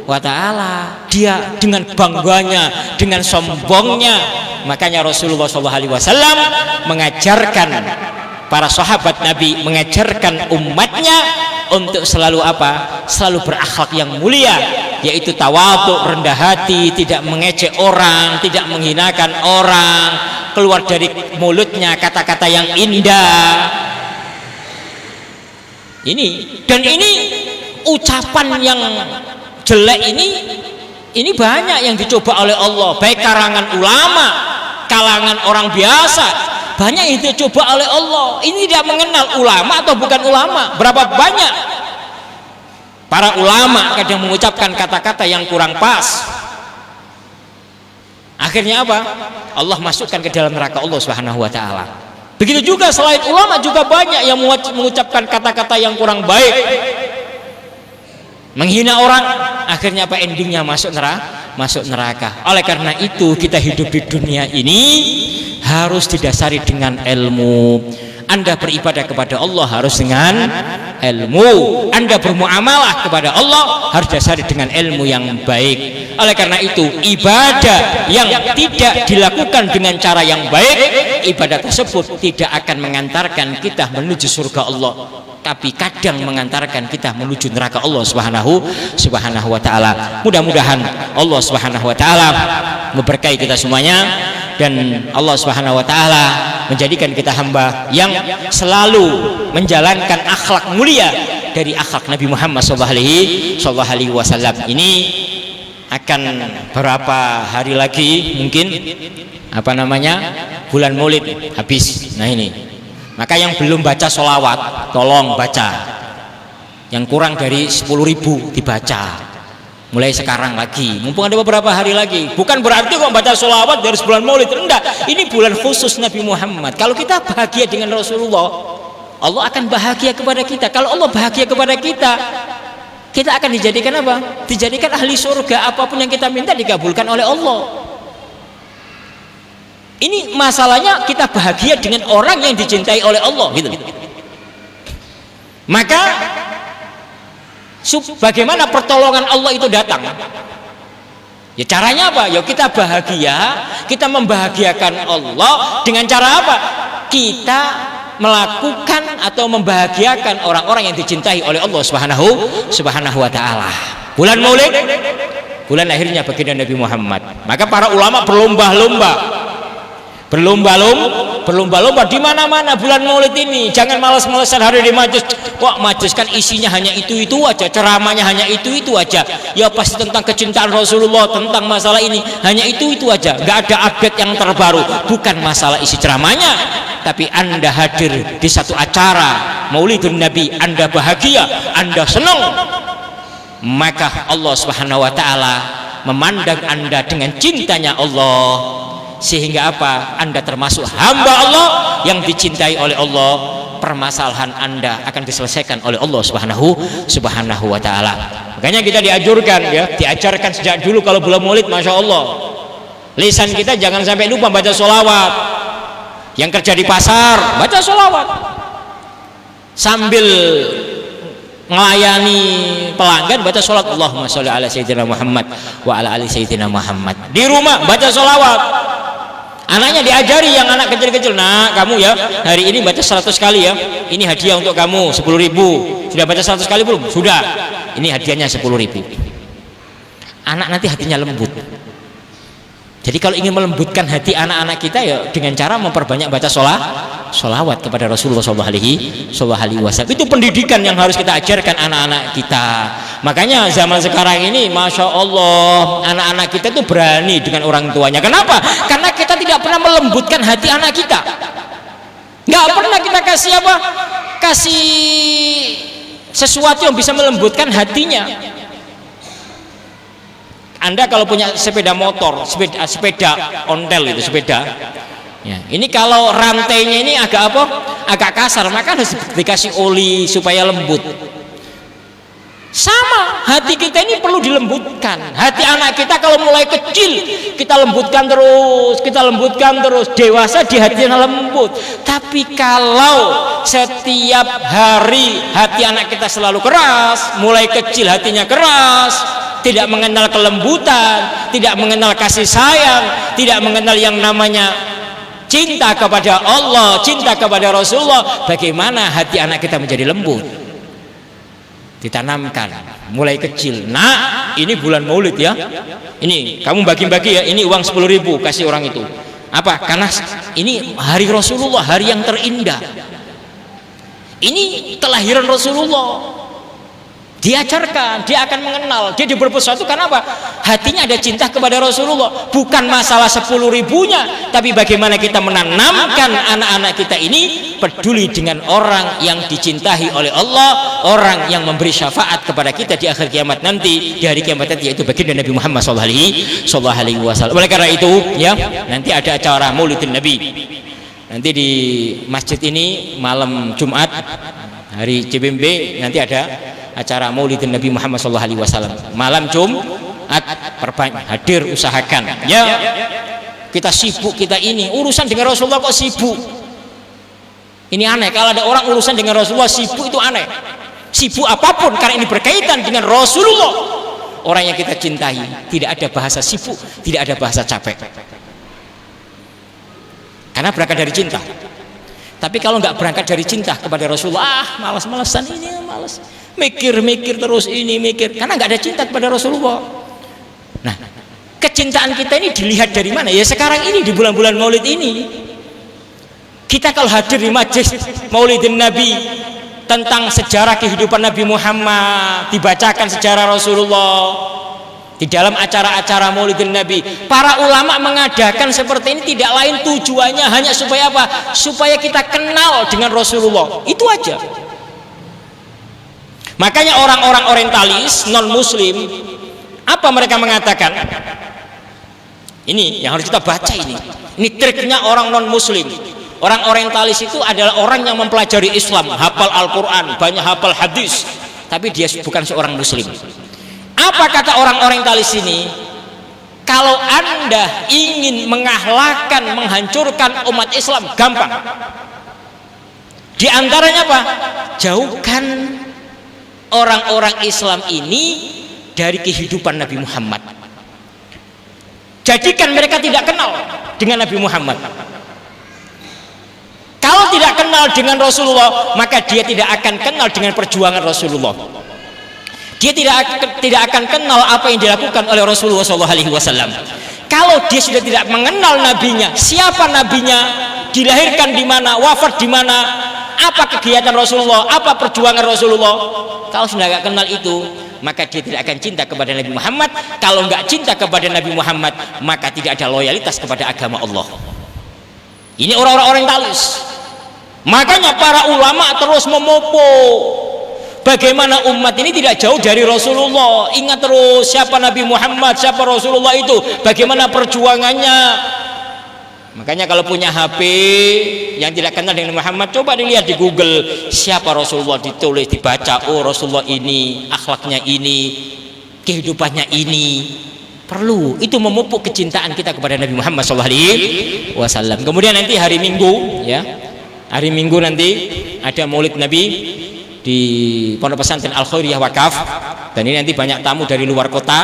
Speaker 1: wa ta'ala. Dia dengan bangganya, dengan sombongnya, makanya Rasulullah SAW mengajarkan para sahabat Nabi, mengajarkan umatnya untuk selalu apa? Selalu berakhlak yang mulia, yaitu tawadhu, rendah hati, tidak mengejek orang, tidak menghinakan orang, keluar dari mulutnya kata-kata yang indah. Ini, dan ini ucapan yang jelek ini banyak yang dicoba oleh Allah, baik kalangan ulama, kalangan orang biasa, banyak yang dicoba oleh Allah. Ini tidak mengenal ulama atau bukan ulama. Berapa banyak Para ulama kadang mengucapkan kata-kata yang kurang pas. Akhirnya apa? Allah masukkan ke dalam neraka Allah Subhanahu wa taala. Begitu juga selain ulama juga banyak yang mengucapkan kata-kata yang kurang baik, menghina orang. Akhirnya apa? Endingnya masuk neraka. Oleh karena itu kita hidup di dunia ini harus didasari dengan ilmu. Anda beribadah kepada Allah harus dengan ilmu. Anda bermuamalah kepada Allah harus dasari dengan ilmu yang baik. Oleh karena itu ibadah yang tidak dilakukan dengan cara yang baik, ibadah tersebut tidak akan mengantarkan kita menuju surga Allah, tapi kadang mengantarkan kita menuju neraka Allah Subhanahu wa taala. Mudah-mudahan Allah Subhanahu wa taala memberkahi kita semuanya, dan Allah Subhanahu wa taala menjadikan kita hamba yang selalu menjalankan akhlak mulia dari akhlak Nabi Muhammad sallallahu alaihi wasallam. Ini akan berapa hari lagi mungkin bulan Maulid habis. Nah ini, maka yang belum baca sholawat tolong baca, yang kurang dari 10.000 dibaca mulai sekarang lagi, mumpung ada beberapa hari lagi. Bukan berarti kok baca sholawat dari bulan Maulid, enggak. Ini bulan khusus Nabi Muhammad. Kalau kita bahagia dengan Rasulullah, Allah akan bahagia kepada kita. Kalau Allah bahagia kepada kita, kita akan dijadikan apa? Dijadikan ahli surga. Apapun yang kita minta dikabulkan oleh Allah. Ini masalahnya, kita bahagia dengan orang yang dicintai oleh Allah, gitu. Maka bagaimana pertolongan Allah itu datang? Ya caranya apa? Ya kita bahagia, kita membahagiakan Allah dengan cara apa? Kita melakukan atau membahagiakan orang-orang yang dicintai oleh Allah Subhanahu wa taala. Bulan Maulid, bulan lahirnya baginda Nabi Muhammad. Maka para ulama berlomba-lomba di mana-mana bulan Maulid ini. Jangan malas-malasan hari di majlis. Wah, majlis kan isinya hanya itu-itu aja, ceramahnya hanya itu-itu aja. Ya pasti tentang kecintaan Rasulullah, tentang masalah ini, hanya itu-itu aja. Gak ada update yang terbaru. Bukan masalah isi ceramahnya, tapi Anda hadir di satu acara Maulidun Nabi, Anda bahagia, Anda senang, maka Allah Subhanahu wa taala memandang Anda dengan cintanya Allah. Sehingga apa? Anda termasuk hamba Allah yang dicintai oleh Allah. Permasalahan Anda akan diselesaikan oleh Allah Subhanahu wa taala. Makanya kita diajarkan, ya, diajarkan sejak dulu kalau bulan Maulid, masya Allah, lisan kita jangan sampai lupa baca sholawat. Yang kerja di pasar baca sholawat, sambil melayani pelanggan baca sholawat, Allahumma sholli ala sayyidina Muhammad wa ala ali sayyidina Muhammad. Di rumah baca sholawat. Anaknya diajari, yang anak kecil-kecil, nah kamu ya hari ini baca 100 kali ya, ini hadiah untuk kamu 10.000. Sudah baca 100 kali belum? Sudah, ini hadiahnya 10.000. Anak nanti hatinya lembut. Jadi kalau ingin melembutkan hati anak-anak kita, ya dengan cara memperbanyak baca sholawat kepada Rasulullah sallallahu alaihi wasallam. Itu pendidikan yang harus kita ajarkan anak-anak kita. Makanya zaman sekarang ini, masya Allah, anak-anak kita itu berani dengan orang tuanya. Kenapa? Karena kita tidak pernah melembutkan hati anak kita. Nggak pernah kita kasih apa? Kasih sesuatu yang bisa melembutkan hatinya. Anda kalau punya sepeda motor, sepeda ontel itu sepeda, ya, ini kalau rantainya ini agak apa? Agak kasar, maka harus dikasih oli supaya lembut. Sama, hati kita ini perlu dilembutkan. Hati anak kita kalau mulai kecil kita lembutkan terus, dewasa di hatinya lembut. Tapi kalau setiap hari hati anak kita selalu keras, mulai kecil hatinya keras, tidak mengenal kelembutan, tidak mengenal kasih sayang, tidak mengenal yang namanya cinta kepada Allah, cinta kepada Rasulullah, bagaimana hati anak kita menjadi lembut? Ditanamkan mulai kecil. Nah, ini bulan Maulid ya, ini kamu bagi-bagi ya, ini uang 10.000 kasih orang itu. Apa? Karena ini hari Rasulullah, hari yang terindah, ini kelahiran Rasulullah. Diajarkan, dia akan mengenal, dia diberi sesuatu. Karena apa? Hatinya ada cinta kepada Rasulullah. Bukan masalah 10.000-nya, tapi bagaimana kita menanamkan anak-anak kita ini peduli dengan orang yang dicintai oleh Allah, orang yang memberi syafaat kepada kita di akhir kiamat nanti, di hari kiamat nanti, yaitu baginda Nabi Muhammad SAW. Oleh karena itu ya, nanti ada acara Maulidin Nabi nanti di masjid ini malam Jumat hari CBMB, nanti ada acara Maulidin Nabi Muhammad SAW malam Jumat. Perbanyak hadir, usahakan ya. Kita sibuk, kita ini urusan dengan Rasulullah kok sibuk. Ini aneh, kalau ada orang urusan dengan Rasulullah sibuk itu aneh. Sibuk apapun karena ini berkaitan dengan Rasulullah, orang yang kita cintai. Tidak ada bahasa sibuk, tidak ada bahasa capek, karena berangkat dari cinta. Tapi kalau nggak berangkat dari cinta kepada Rasulullah, malas-malasan ini, malas mikir-mikir terus ini mikir, karena nggak ada cinta kepada Rasulullah. Nah, kecintaan kita ini dilihat dari mana? Ya sekarang ini di bulan-bulan Maulid ini. Kita kalau hadir di majlis Maulidin Nabi, tentang sejarah kehidupan Nabi Muhammad, dibacakan sejarah Rasulullah di dalam acara-acara Maulidin Nabi. Para ulama mengadakan seperti ini tidak lain tujuannya hanya supaya apa? Supaya kita kenal dengan Rasulullah. Itu aja. Makanya orang-orang orientalis non muslim, apa mereka mengatakan? Ini yang harus kita baca ini. Ini triknya orang non muslim. Orang orientalis itu adalah orang yang mempelajari Islam, hafal Al-Quran, banyak hafal hadis, tapi dia bukan seorang muslim. Apa kata orang orientalis ini? Kalau Anda ingin mengahlakkan, menghancurkan umat Islam, gampang. Di antaranya apa? Jauhkan orang-orang Islam ini dari kehidupan Nabi Muhammad. Jadikan mereka tidak kenal dengan Nabi Muhammad. Kalau tidak kenal dengan Rasulullah, maka dia tidak akan kenal dengan perjuangan Rasulullah. Dia tidak akan kenal apa yang dilakukan oleh Rasulullah SAW. Kalau dia sudah tidak mengenal nabinya, siapa nabinya, dilahirkan di mana, wafat di mana, apa kegiatan Rasulullah, apa perjuangan Rasulullah, kalau sudah tidak kenal itu, maka dia tidak akan cinta kepada Nabi Muhammad. Kalau nggak cinta kepada Nabi Muhammad, maka tidak ada loyalitas kepada agama Allah. Ini orang-orang orientalis. Makanya para ulama terus memopo bagaimana umat ini tidak jauh dari Rasulullah. Ingat terus siapa Nabi Muhammad, siapa Rasulullah itu, bagaimana perjuangannya. Makanya kalau punya HP yang tidak kenal dengan Muhammad, coba dilihat di Google siapa Rasulullah, ditulis, dibaca, oh Rasulullah ini, akhlaknya ini, kehidupannya ini. Perlu itu memupuk kecintaan kita kepada Nabi Muhammad SAW. Kemudian nanti hari Minggu, ya, hari Minggu nanti ada Maulid Nabi di Pondok Pesantren Al Khairiyah Wakaf, dan ini nanti banyak tamu dari luar kota.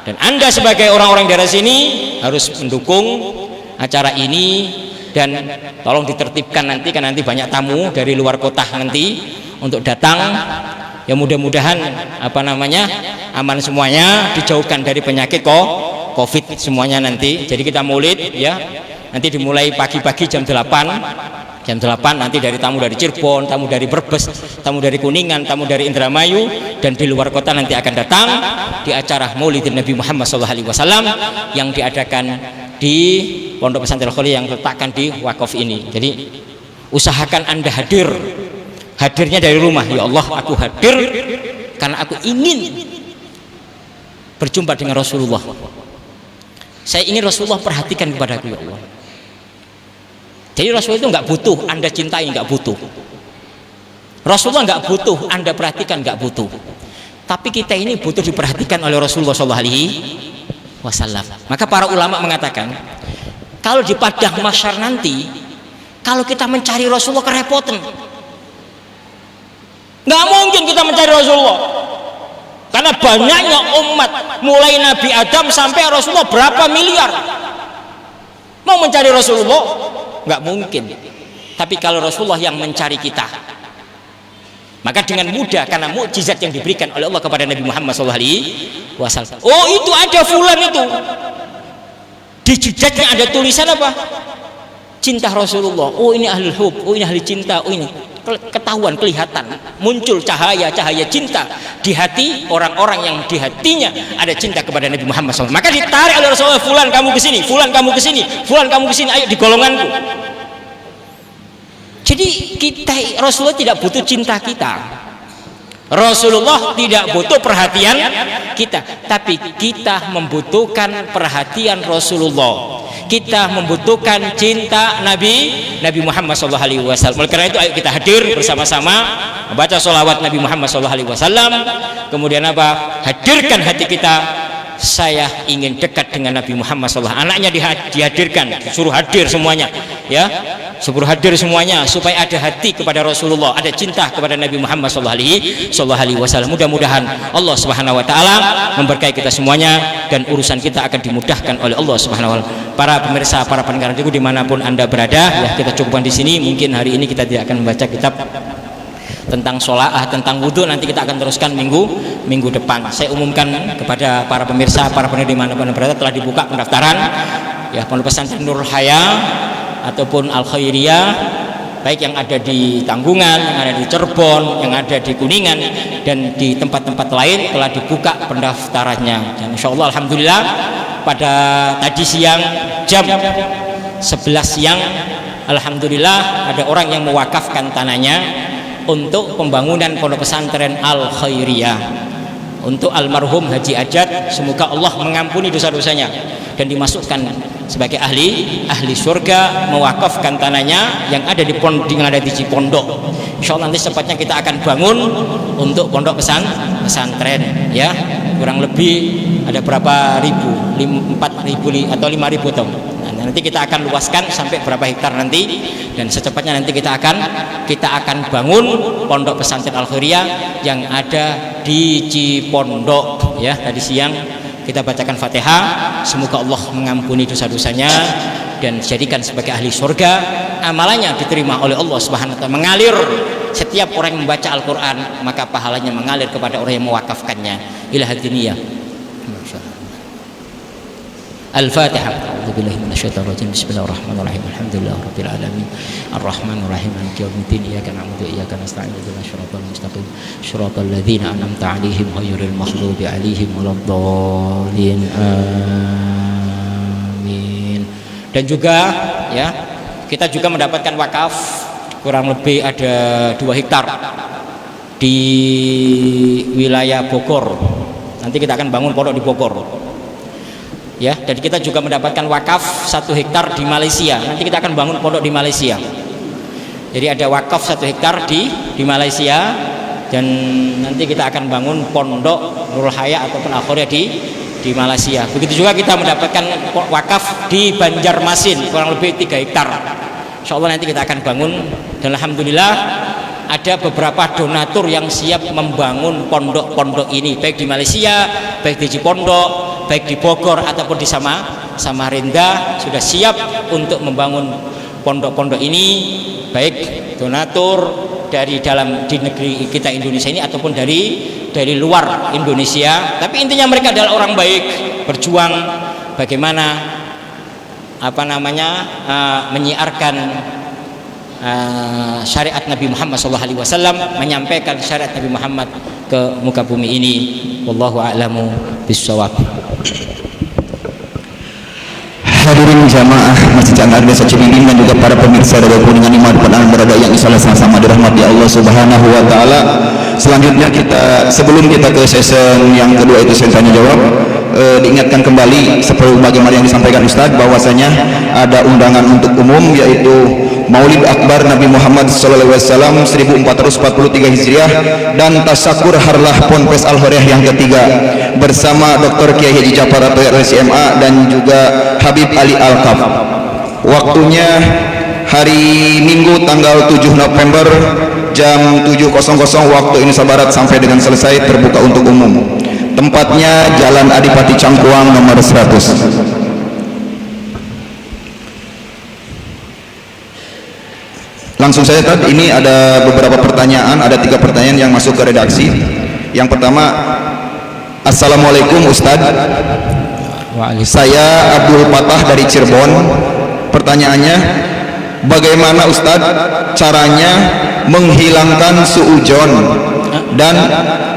Speaker 1: Dan Anda sebagai orang-orang daerah sini harus mendukung acara ini, dan tolong ditertibkan nanti, kan nanti banyak tamu dari luar kota nanti untuk datang. Ya mudah-mudahan aman semuanya, dijauhkan dari penyakit COVID semuanya nanti. Jadi kita maulid ya, nanti dimulai pagi-pagi jam 8 nanti dari tamu dari Cirebon, tamu dari Brebes, tamu dari Kuningan, tamu dari Indramayu, dan di luar kota nanti akan datang di acara Maulidin Nabi Muhammad SAW yang diadakan di Pondok Pesantren Al-Khairiyah yang letakkan di wakaf ini. Jadi usahakan Anda hadir. Hadirnya dari rumah. Ya Allah, aku hadir karena aku ingin berjumpa dengan Rasulullah. Saya ingin Rasulullah perhatikan kepada aku, ya Allah. Jadi Rasulullah itu nggak butuh Anda cintai, nggak butuh. Rasulullah nggak butuh Anda perhatikan, nggak butuh. Tapi kita ini butuh diperhatikan oleh Rasulullah SAW. Maka para ulama mengatakan, kalau di padang mahsyar nanti, kalau kita mencari Rasulullah kerepotan. Nggak mungkin kita mencari Rasulullah, karena banyaknya umat, mulai Nabi Adam sampai Rasulullah berapa miliar. Mau mencari Rasulullah nggak mungkin. Tapi kalau Rasulullah yang mencari kita, maka dengan mudah, karena mukjizat yang diberikan oleh Allah kepada Nabi Muhammad SAW. Oh itu ada fulan itu, di jejaknya ada tulisan apa? Cinta Rasulullah. Oh ini ahli hub, oh ini ahli cinta, oh ini. Ketahuan, kelihatan, muncul cahaya-cahaya cinta di hati orang-orang yang di hatinya ada cinta kepada Nabi Muhammad SAW. Maka ditarik oleh Rasulullah, fulan kamu kesini, fulan kamu kesini, fulan kamu kesini, ayo di golonganku. Jadi kita, Rasulullah tidak butuh cinta kita, Rasulullah tidak butuh perhatian kita, tapi kita membutuhkan perhatian Rasulullah. Kita membutuhkan cinta Nabi Muhammad SAW. Oleh karena itu ayo kita hadir bersama-sama membaca sholawat Nabi Muhammad SAW. Kemudian apa? Hadirkan hati kita. Saya ingin dekat dengan Nabi Muhammad SAW. Anaknya dihadirkan, suruh hadir semuanya, ya, suruh hadir semuanya supaya ada hati kepada Rasulullah, ada cinta kepada Nabi Muhammad SAW. Mudah-mudahan Allah Subhanahu Wa Taala memberkahi kita semuanya dan urusan kita akan dimudahkan oleh Allah Subhanahu Wa Taala. Para pemirsa, para pendengar itu dimanapun anda berada, ya, kita cukupkan di sini. Mungkin hari ini kita tidak akan membaca kitab tentang sholat, tentang wudhu, nanti kita akan teruskan minggu depan. Saya umumkan kepada para pemirsa, para pendengar dimanapun berada, telah dibuka pendaftaran, ya, Pondok Pesantren Nurul Haya ataupun Al Khairiyah, baik yang ada di Tanggungan, yang ada di Cirebon, yang ada di Kuningan, dan di tempat-tempat lain telah dibuka pendaftarannya. Dan insya Allah alhamdulillah pada tadi siang jam 11 siang, alhamdulillah ada orang yang mewakafkan tanahnya untuk pembangunan Pondok Pesantren Al Khairiyah untuk almarhum Haji Ajat. Semoga Allah mengampuni dosa-dosanya dan dimasukkan sebagai ahli surga, mewakafkan tanahnya yang ada di Cipondok. Insyaallah nanti secepatnya kita akan bangun untuk pondok pesantren, ya, kurang lebih ada berapa ribu, 4.000 atau 5.000 ton. Nanti kita akan luaskan sampai berapa hektar nanti, dan secepatnya nanti kita akan bangun Pondok Pesantren Al Khairiyah yang ada di Cipondok, ya. Tadi siang kita bacakan Fatihah, semoga Allah mengampuni dosa-dosanya dan jadikan sebagai ahli surga, amalannya diterima oleh Allah Subhanahu wa taala, mengalir. Setiap orang yang membaca Al-Qur'an maka pahalanya mengalir kepada orang yang mewakafkannya. Ila hadiniyah. Al-Fatihah. A'udzubillahi minasyaitonir rajim. Bismillahirrahmanirrahim. Alhamdulillahirabbil alamin. Arrahmanirrahim. Maliki yaumiddin. Iyyaka na'budu wa iyyaka nasta'in. Ihdinas siratal mustaqim. Shiratal ladzina an'amta 'alaihim ghairil maghdubi 'alaihim waladdallin. Amin. Dan juga, ya, kita juga mendapatkan wakaf kurang lebih ada 2 hektar di wilayah Bogor. Nanti kita akan bangun pondok di Bogor. Ya, dan kita juga mendapatkan wakaf 1 hektar di Malaysia. Nanti kita akan bangun pondok di Malaysia. Jadi ada wakaf 1 hektar di Malaysia, dan nanti kita akan bangun pondok Nurul Haya ataupun Al Khairiyah di Malaysia. Begitu juga kita mendapatkan wakaf di Banjarmasin kurang lebih 3 hektar. Insyaallah nanti kita akan bangun, dan alhamdulillah ada beberapa donatur yang siap membangun pondok-pondok ini, baik di Malaysia, baik di Cipondok, baik di Bogor ataupun di Samarinda, sudah siap untuk membangun pondok-pondok ini, baik donatur di negeri kita Indonesia ini ataupun dari luar Indonesia. Tapi intinya mereka adalah orang baik, berjuang bagaimana menyiarkan syariat Nabi Muhammad SAW, menyampaikan syariat Nabi Muhammad ke muka bumi ini. Wallahu a'lamu bishawab.
Speaker 2: Hadirin jamaah Masjid Jangkar Desa Cibinong dan juga para pemirsa Radio Kuningan dimanapun anda berada yang insyaallah sama-sama dirahmati Allah Subhanahu wa taala. Selanjutnya sebelum kita ke season yang kedua, itu sesi tanya jawab, diingatkan kembali seperti bagaimana yang disampaikan Ustadz, bahwasanya ada undangan untuk umum, yaitu Maulid Akbar Nabi Muhammad SAW 1443 Hijriah dan Tasyakur Harlah Ponpes Al Khairiyah yang ketiga bersama Dr. Kiai Haji Ja'far atau RSMA dan juga Habib Ali Al-Kaf. Waktunya hari Minggu tanggal 7 November jam 7.00 waktu Indonesia Barat sampai dengan selesai, terbuka untuk umum. Tempatnya Jalan Adipati Cangkuang nomor 100. Langsung saja, tadi ini ada beberapa pertanyaan, ada 3 pertanyaan yang masuk ke redaksi. Yang pertama, Assalamualaikum Ustadz, saya Abdul Fatah dari Cirebon. Pertanyaannya, bagaimana Ustadz caranya menghilangkan suudzon dan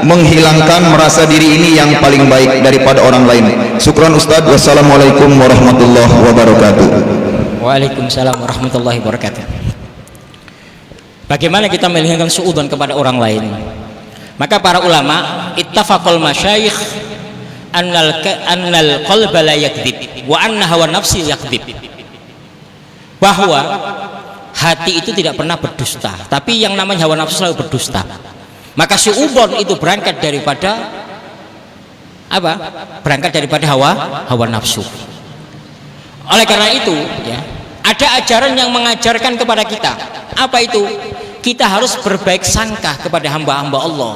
Speaker 2: menghilangkan merasa diri ini yang paling baik daripada orang lain? Syukran Ustadz. Wassalamualaikum warahmatullahi wabarakatuh.
Speaker 1: Waalaikumsalam warahmatullahi wabarakatuh. Bagaimana kita melihatkan suudzon kepada orang lain? Maka para ulama ittafaqal masyayikh annal qalba la yakdzib wa anna hawa nafsi yakdzib, bahwa hati itu tidak pernah berdusta, tapi yang namanya hawa nafsu selalu berdusta. Maka suudzon itu berangkat daripada apa? Berangkat daripada hawa nafsu. Oleh karena itu ya, ada ajaran yang mengajarkan kepada kita, apa itu? Kita harus berbaik sangka kepada hamba-hamba Allah.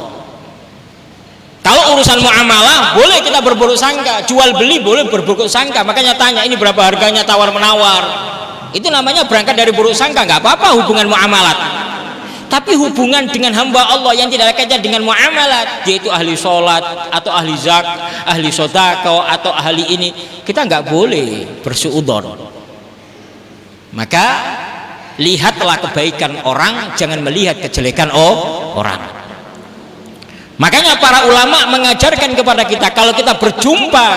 Speaker 1: Kalau urusan muamalah boleh kita berburuk sangka, jual beli boleh berburuk sangka. Makanya tanya ini berapa harganya, tawar menawar. Itu namanya berangkat dari buruk sangka, nggak apa-apa hubungan muamalat. Tapi hubungan dengan hamba Allah yang tidak ada kaitan dengan muamalat, yaitu ahli sholat atau ahli zakat, ahli sedekah atau ahli ini, kita nggak boleh bersuudzon. Maka lihatlah kebaikan orang, jangan melihat kejelekan orang. Makanya para ulama mengajarkan kepada kita, kalau kita berjumpa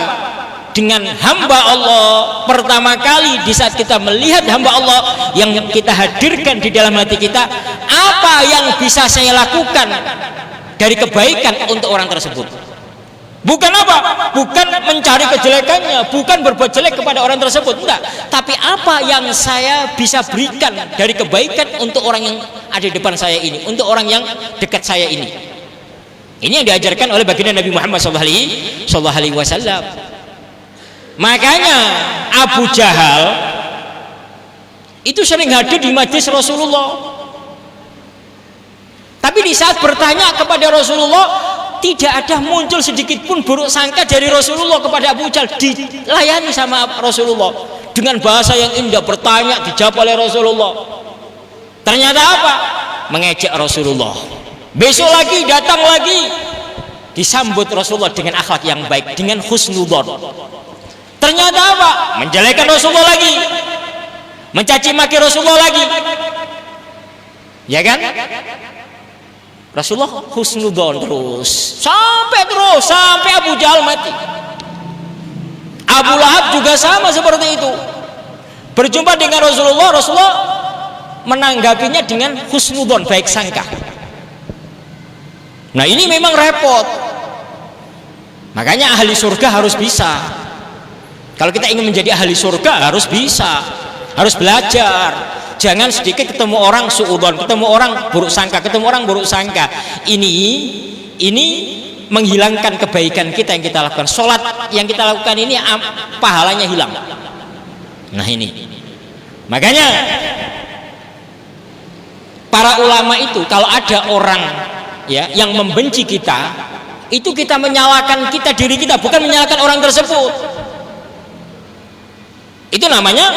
Speaker 1: dengan hamba Allah pertama kali, di saat kita melihat hamba Allah yang kita hadirkan di dalam hati kita, apa yang bisa saya lakukan dari kebaikan untuk orang tersebut? Bukan apa? Bukan mencari kejelekannya, bukan berbuat jelek kepada orang tersebut, enggak. Tapi apa yang saya bisa berikan dari kebaikan untuk orang yang ada di depan saya ini, untuk orang yang dekat saya ini. Ini yang diajarkan oleh baginda Nabi Muhammad SAW. Makanya Abu Jahal itu sering hadir di majlis Rasulullah. Tapi di saat bertanya kepada Rasulullah, tidak ada muncul sedikit pun buruk sangka dari Rasulullah kepada Abu Jahal. Dilayani sama Rasulullah dengan bahasa yang indah, bertanya dijawab oleh Rasulullah. Ternyata apa? Mengejek Rasulullah. Besok lagi, datang lagi, disambut Rasulullah dengan akhlak yang baik, dengan husnudzon. Ternyata apa? Menjelekkan Rasulullah lagi, mencaci maki Rasulullah lagi, ya kan? Rasulullah husnudzon terus sampai Abu Jahal mati. Abu Lahab juga sama seperti itu. Berjumpa dengan Rasulullah menanggapinya dengan husnudzon, baik sangka. Nah ini memang repot. Makanya ahli surga harus bisa. Kalau kita ingin menjadi ahli surga harus bisa, harus belajar. Jangan sedikit ketemu orang suudzon, ketemu orang buruk sangka, ketemu orang buruk sangka. Ini menghilangkan kebaikan kita yang kita lakukan. Sholat yang kita lakukan ini pahalanya hilang. Nah ini, makanya para ulama itu kalau ada orang ya yang membenci kita, itu kita menyalahkan diri kita, bukan menyalahkan orang tersebut. Itu namanya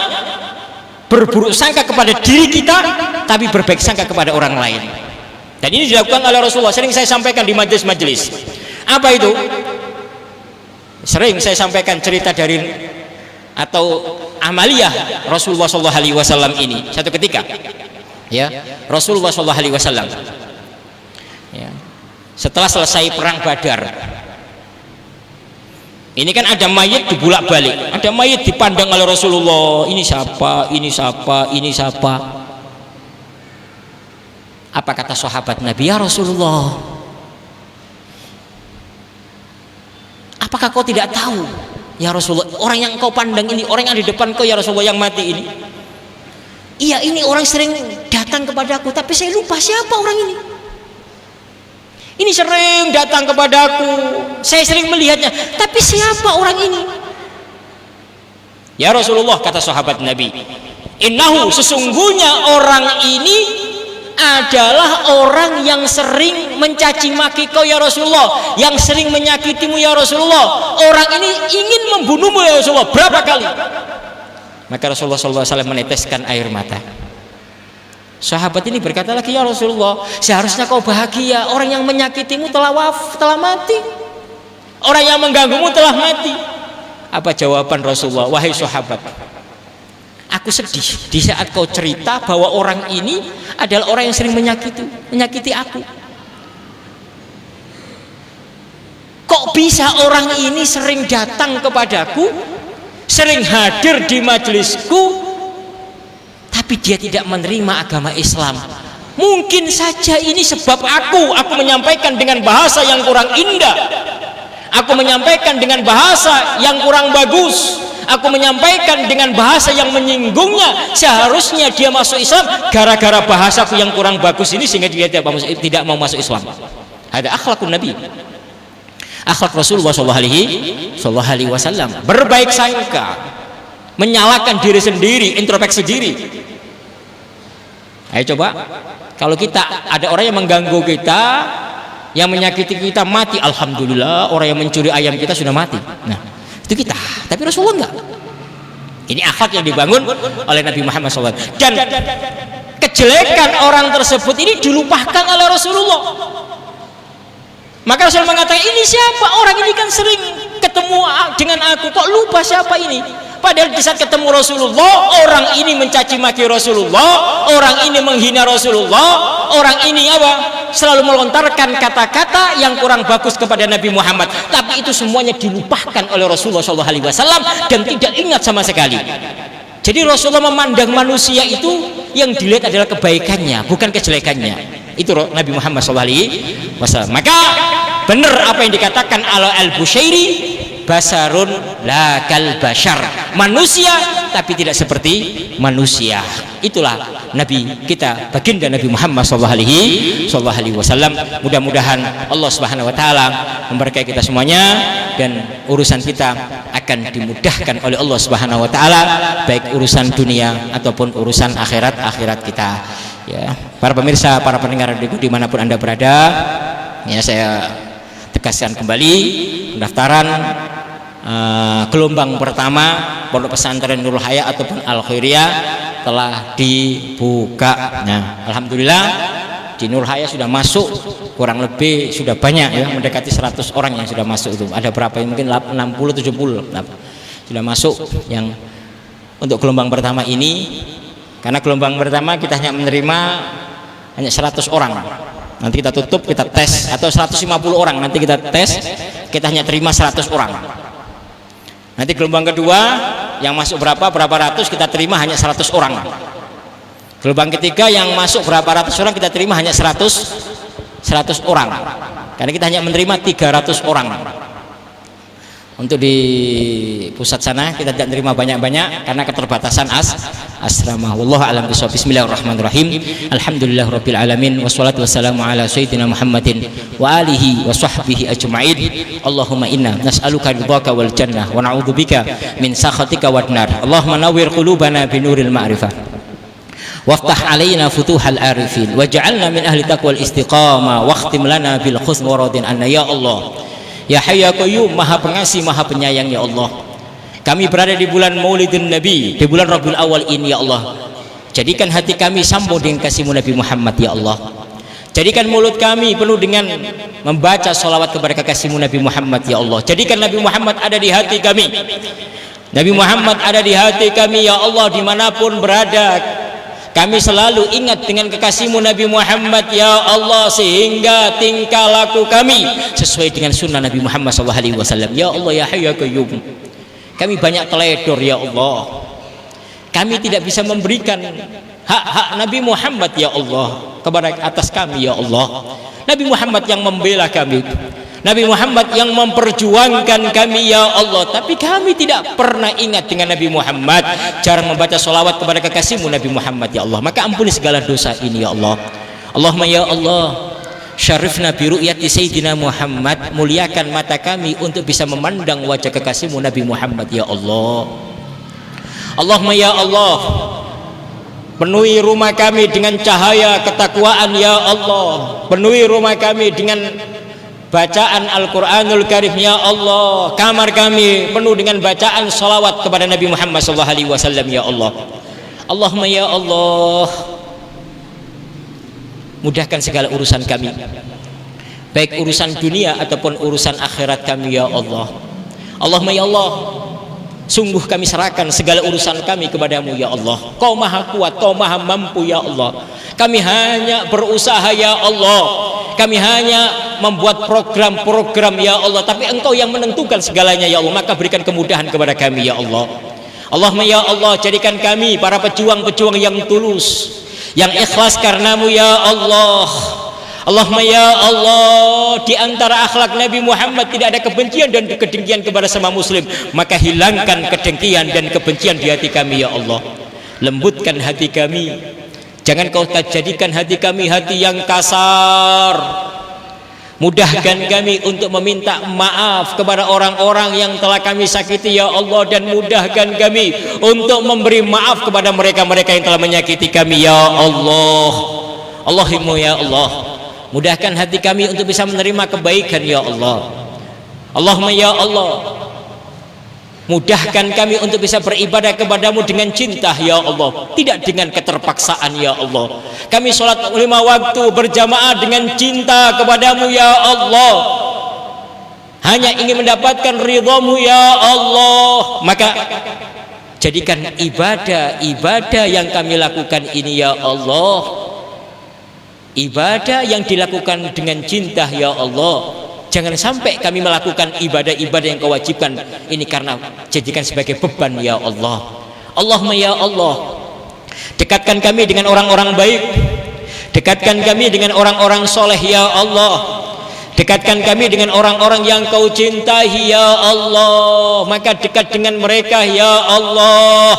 Speaker 1: berburuk sangka kepada diri kita, tapi berbaik sangka kepada orang lain. Dan ini dilakukan oleh Rasulullah. Sering saya sampaikan di majelis-majelis. Apa itu? Sering saya sampaikan cerita dari atau amaliyah Rasulullah SAW ini. Satu ketika, ya Rasulullah SAW, ya, setelah selesai perang Badar, ini kan ada mayit dibulak-balik, ada mayit dipandang oleh Rasulullah, ini siapa, ini siapa, ini siapa. Apa kata sahabat Nabi? Ya Rasulullah, apakah kau tidak tahu ya Rasulullah, orang yang kau pandang ini, orang yang di depan kau ya Rasulullah yang mati ini? Iya, ini orang sering datang kepadaku, tapi saya lupa siapa orang ini. Ini sering datang kepadaku, saya sering melihatnya, tapi siapa orang ini? Ya Rasulullah, kata sahabat Nabi, innahu, sesungguhnya orang ini adalah orang yang sering mencaci maki kau ya Rasulullah, yang sering menyakitimu ya Rasulullah. Orang ini ingin membunuhmu ya Rasulullah. Berapa kali? Maka Rasulullah SAW meneteskan air mata. Sahabat ini berkata lagi, ya Rasulullah, seharusnya kau bahagia, orang yang menyakitimu telah mati, orang yang mengganggumu telah mati. Apa jawaban Rasulullah? Wahai sahabat, aku sedih di saat kau cerita bahwa orang ini adalah orang yang sering menyakiti aku. Kok bisa orang ini sering datang kepadaku, sering hadir di majelisku, tapi dia tidak menerima agama Islam? Mungkin saja ini sebab aku menyampaikan dengan bahasa yang kurang indah, aku menyampaikan dengan bahasa yang kurang bagus, aku menyampaikan dengan bahasa yang menyinggungnya. Seharusnya dia masuk Islam, gara-gara bahasaku yang kurang bagus ini sehingga dia tidak mau masuk Islam. Ada akhlakun Nabi, akhlak Rasulullah SAW. Berbaik sangka, menyalahkan diri sendiri, introspeksi diri. Ayo coba, kalau kita ada orang yang mengganggu kita, yang menyakiti kita, mati, alhamdulillah. Orang yang mencuri ayam kita sudah mati. Nah, itu kita. Tapi Rasulullah enggak. Ini akhlak yang dibangun oleh Nabi Muhammad SAW. Dan kejelekan orang tersebut ini dilupakan oleh Rasulullah. Maka Rasul mengatakan, ini siapa? Orang ini kan sering ketemu dengan aku, kok lupa siapa ini? Padahal di saat ketemu Rasulullah, orang ini mencaci maki Rasulullah, orang ini menghina Rasulullah, orang ini apa? Selalu melontarkan kata-kata yang kurang bagus kepada Nabi Muhammad. Tapi itu semuanya dilupakan oleh Rasulullah SAW dan tidak ingat sama sekali. Jadi Rasulullah memandang manusia itu yang dilihat adalah kebaikannya, bukan kejelekannya. Itu Nabi Muhammad SAW. Maka benar apa yang dikatakan Al-Bushairi, basarun la kal bashar, manusia tapi tidak seperti manusia. Itulah Nabi kita, baginda Nabi Muhammad SAW. Mudah-mudahan Allah Subhanahu Wa Taala memberkahi kita semuanya dan urusan kita akan dimudahkan oleh Allah Subhanahu Wa Taala, baik urusan dunia ataupun urusan akhirat kita. Ya, para pemirsa, para pendengar dimanapun Anda berada, ya saya tegaskan kembali pendaftaran gelombang pertama Pondok Pesantren Nurul Hayat ataupun Al Khairiyah telah dibuka. Nah, alhamdulillah di Nurul Hayat sudah masuk kurang lebih sudah banyak ya, mendekati 100 orang yang sudah masuk itu. Ada berapa? Mungkin 60 70 sudah masuk yang untuk gelombang pertama ini. Karena gelombang pertama kita hanya menerima hanya 100 orang. Nanti kita tutup, kita tes, atau 150 orang nanti kita tes, kita hanya terima 100 orang. Nanti gelombang kedua yang masuk berapa ratus kita terima hanya 100 orang. Gelombang ketiga yang masuk berapa ratus orang kita terima hanya 100 orang. Karena kita hanya menerima 300 orang. Untuk di pusat sana kita tidak menerima banyak-banyak karena keterbatasan asrama. Wallahu a'lam bishawab. Bismillahirrahmanirrahim. Alhamdulillahirabbil alamin wassalatu wassalamu ala sayyidina Muhammadin wa alihi wa sahbihi ajma'in. Allahumma inna nas'aluka ridhaka wal jannah wa na'udzubika min sakhatika wan nar. Allahumma nawwir qulubana binuril ma'rifah waftah alaina futuhal arifin waj'alna min ahli taqwal istiqamah wakhtim lana bil husni wa radin anna ya Allah. Ya Hayy ya Qayyum, Maha Pengasih Maha Penyayang ya Allah. Kami berada di bulan Maulidin Nabi, di bulan Rabiul Awal ini ya Allah. Jadikan hati kami sambung dengan kasih-Mu Nabi Muhammad ya Allah. Jadikan mulut kami penuh dengan membaca salawat kepada kekasih-Mu Nabi Muhammad ya Allah. Jadikan Nabi Muhammad ada di hati kami. Nabi Muhammad ada di hati kami ya Allah, dimanapun berada. Kami selalu ingat dengan kekasih-Mu Nabi Muhammad ya Allah, sehingga tingkah laku kami sesuai dengan sunnah Nabi Muhammad SAW. Ya Allah ya Hayy ya Qayyum, kami banyak teledor ya Allah. Kami tidak bisa memberikan hak-hak Nabi Muhammad ya Allah kepada atas kami ya Allah. Nabi Muhammad yang membela kami, Nabi Muhammad yang memperjuangkan kami ya Allah, tapi kami tidak pernah ingat dengan Nabi Muhammad, jarang membaca sholawat kepada kekasih-Mu Nabi Muhammad ya Allah. Maka ampuni segala dosa ini ya Allah. Allahumma ya Allah, syarifna bi ru'yati sayyidina Muhammad, muliakan mata kami untuk bisa memandang wajah kekasih-Mu Nabi Muhammad ya Allah. Allahumma ya Allah, penuhi rumah kami dengan cahaya ketakwaan ya Allah. Penuhi rumah kami dengan bacaan Al-Quranul Karim ya Allah. Kamar kami penuh dengan bacaan salawat kepada Nabi Muhammad SAW ya Allah. Allahumma ya Allah, mudahkan segala urusan kami, baik urusan dunia ataupun urusan akhirat kami ya Allah. Allahumma ya Allah, sungguh kami serahkan segala urusan kami kepadamu ya Allah. Kau maha kuat, Kau maha mampu ya Allah. Kami hanya berusaha ya Allah, kami hanya membuat program-program ya Allah, tapi Engkau yang menentukan segalanya ya Allah. Maka berikan kemudahan kepada kami ya Allah. Allahumma ya Allah, jadikan kami para pejuang-pejuang yang tulus, yang ikhlas karenamu ya Allah. Allahumma ya Allah, di antara akhlak Nabi Muhammad tidak ada kebencian dan kedengkian kepada sama muslim, maka hilangkan kedengkian dan kebencian di hati kami ya Allah. Lembutkan hati kami, jangan kau jadikan hati kami hati yang kasar. Mudahkan kami untuk meminta maaf kepada orang-orang yang telah kami sakiti ya Allah, dan mudahkan kami untuk memberi maaf kepada mereka-mereka yang telah menyakiti kami ya Allah. Allahumma ya Allah, mudahkan hati kami untuk bisa menerima kebaikan ya Allah. Allahumma ya Allah, mudahkan kami untuk bisa beribadah kepadamu dengan cinta ya Allah, tidak dengan keterpaksaan ya Allah. Kami sholat 5 waktu berjamaah dengan cinta kepadamu ya Allah, hanya ingin mendapatkan ridhamu ya Allah. Maka jadikan ibadah yang kami lakukan ini ya Allah, ibadah yang dilakukan dengan cinta ya Allah. Jangan sampai kami melakukan ibadah-ibadah yang kau wajibkan ini karena jadikan sebagai beban ya Allah. Allahumma ya Allah, dekatkan kami dengan orang-orang baik, dekatkan kami dengan orang-orang soleh ya Allah, dekatkan kami dengan orang-orang yang kau cintai ya Allah. Maka dekat dengan mereka ya Allah.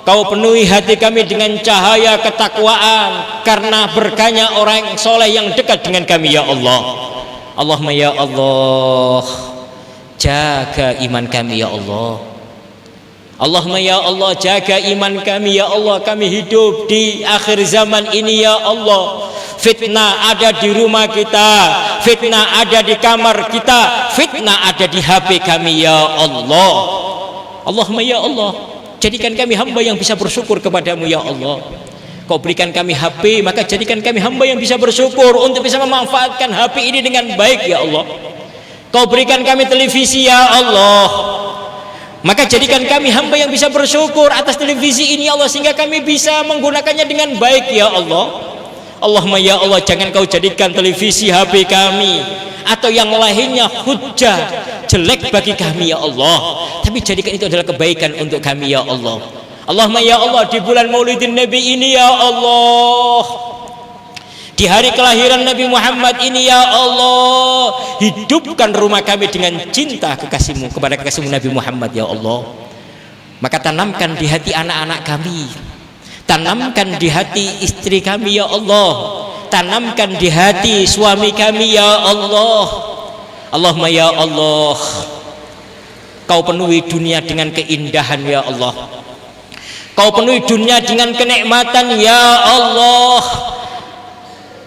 Speaker 1: Kau penuhi hati kami dengan cahaya ketakwaan karena berkahnya orang soleh yang dekat dengan kami ya Allah. Allahumma ya Allah, jaga iman kami ya Allah. Allahumma ya Allah, jaga iman kami ya Allah. Kami hidup di akhir zaman ini ya Allah. Fitnah ada di rumah kita, fitnah ada di kamar kita, fitnah ada di HP kami ya Allah. Allahumma ya Allah, jadikan kami hamba yang bisa bersyukur kepadamu ya Allah. Kau berikan kami HP, maka jadikan kami hamba yang bisa bersyukur untuk bisa memanfaatkan HP ini dengan baik ya Allah. Kau berikan kami televisi ya Allah, maka jadikan kami hamba yang bisa bersyukur atas televisi ini ya Allah, sehingga kami bisa menggunakannya dengan baik ya Allah. Allahumma ya Allah, jangan kau jadikan televisi, HP kami atau yang lainnya hujah jelek bagi kami ya Allah, tapi jadikan itu adalah kebaikan untuk kami ya Allah. Allahumma ya Allah, di bulan Maulidin Nabi ini ya Allah, di hari kelahiran Nabi Muhammad ini ya Allah, hidupkan rumah kami dengan cinta kekasihmu, kepada kekasihmu Nabi Muhammad ya Allah. Maka tanamkan di hati anak-anak kami, tanamkan di hati istri kami ya Allah, tanamkan di hati suami kami ya Allah. Allahumma ya Allah, kau penuhi dunia dengan keindahan ya Allah, kau penuhi dunia dengan kenikmatan ya Allah.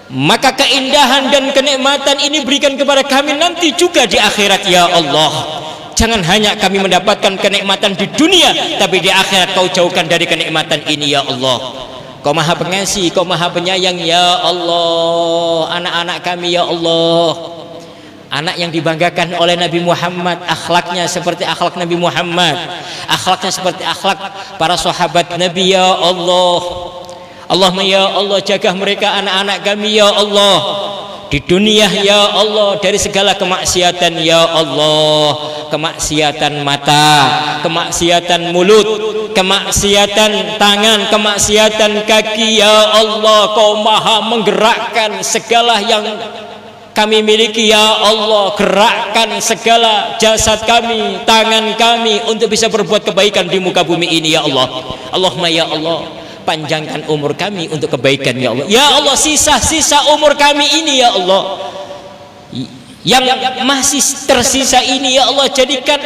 Speaker 1: Maka keindahan dan kenikmatan ini berikan kepada kami nanti juga di akhirat ya Allah. Jangan hanya kami mendapatkan kenikmatan di dunia, tapi di akhirat kau jauhkan dari kenikmatan ini ya Allah. Kau maha pengasih, kau maha penyayang ya Allah. Anak-anak kami ya Allah, anak yang dibanggakan oleh Nabi Muhammad, akhlaknya seperti akhlak Nabi Muhammad, akhlaknya seperti akhlak para sahabat Nabi ya Allah. Allahumma ya Allah, jaga mereka anak-anak kami ya Allah di dunia ya Allah dari segala kemaksiatan ya Allah, kemaksiatan mata, kemaksiatan mulut, kemaksiatan tangan, kemaksiatan kaki ya Allah. Kau maha menggerakkan segala yang kami miliki ya Allah, gerakkan segala jasad kami, tangan kami untuk bisa berbuat kebaikan di muka bumi ini ya Allah. Allahumma ya Allah, panjangkan umur kami untuk kebaikan ya Allah. Ya Allah, sisa-sisa umur kami ini ya Allah, yang masih tersisa ini ya Allah, jadikan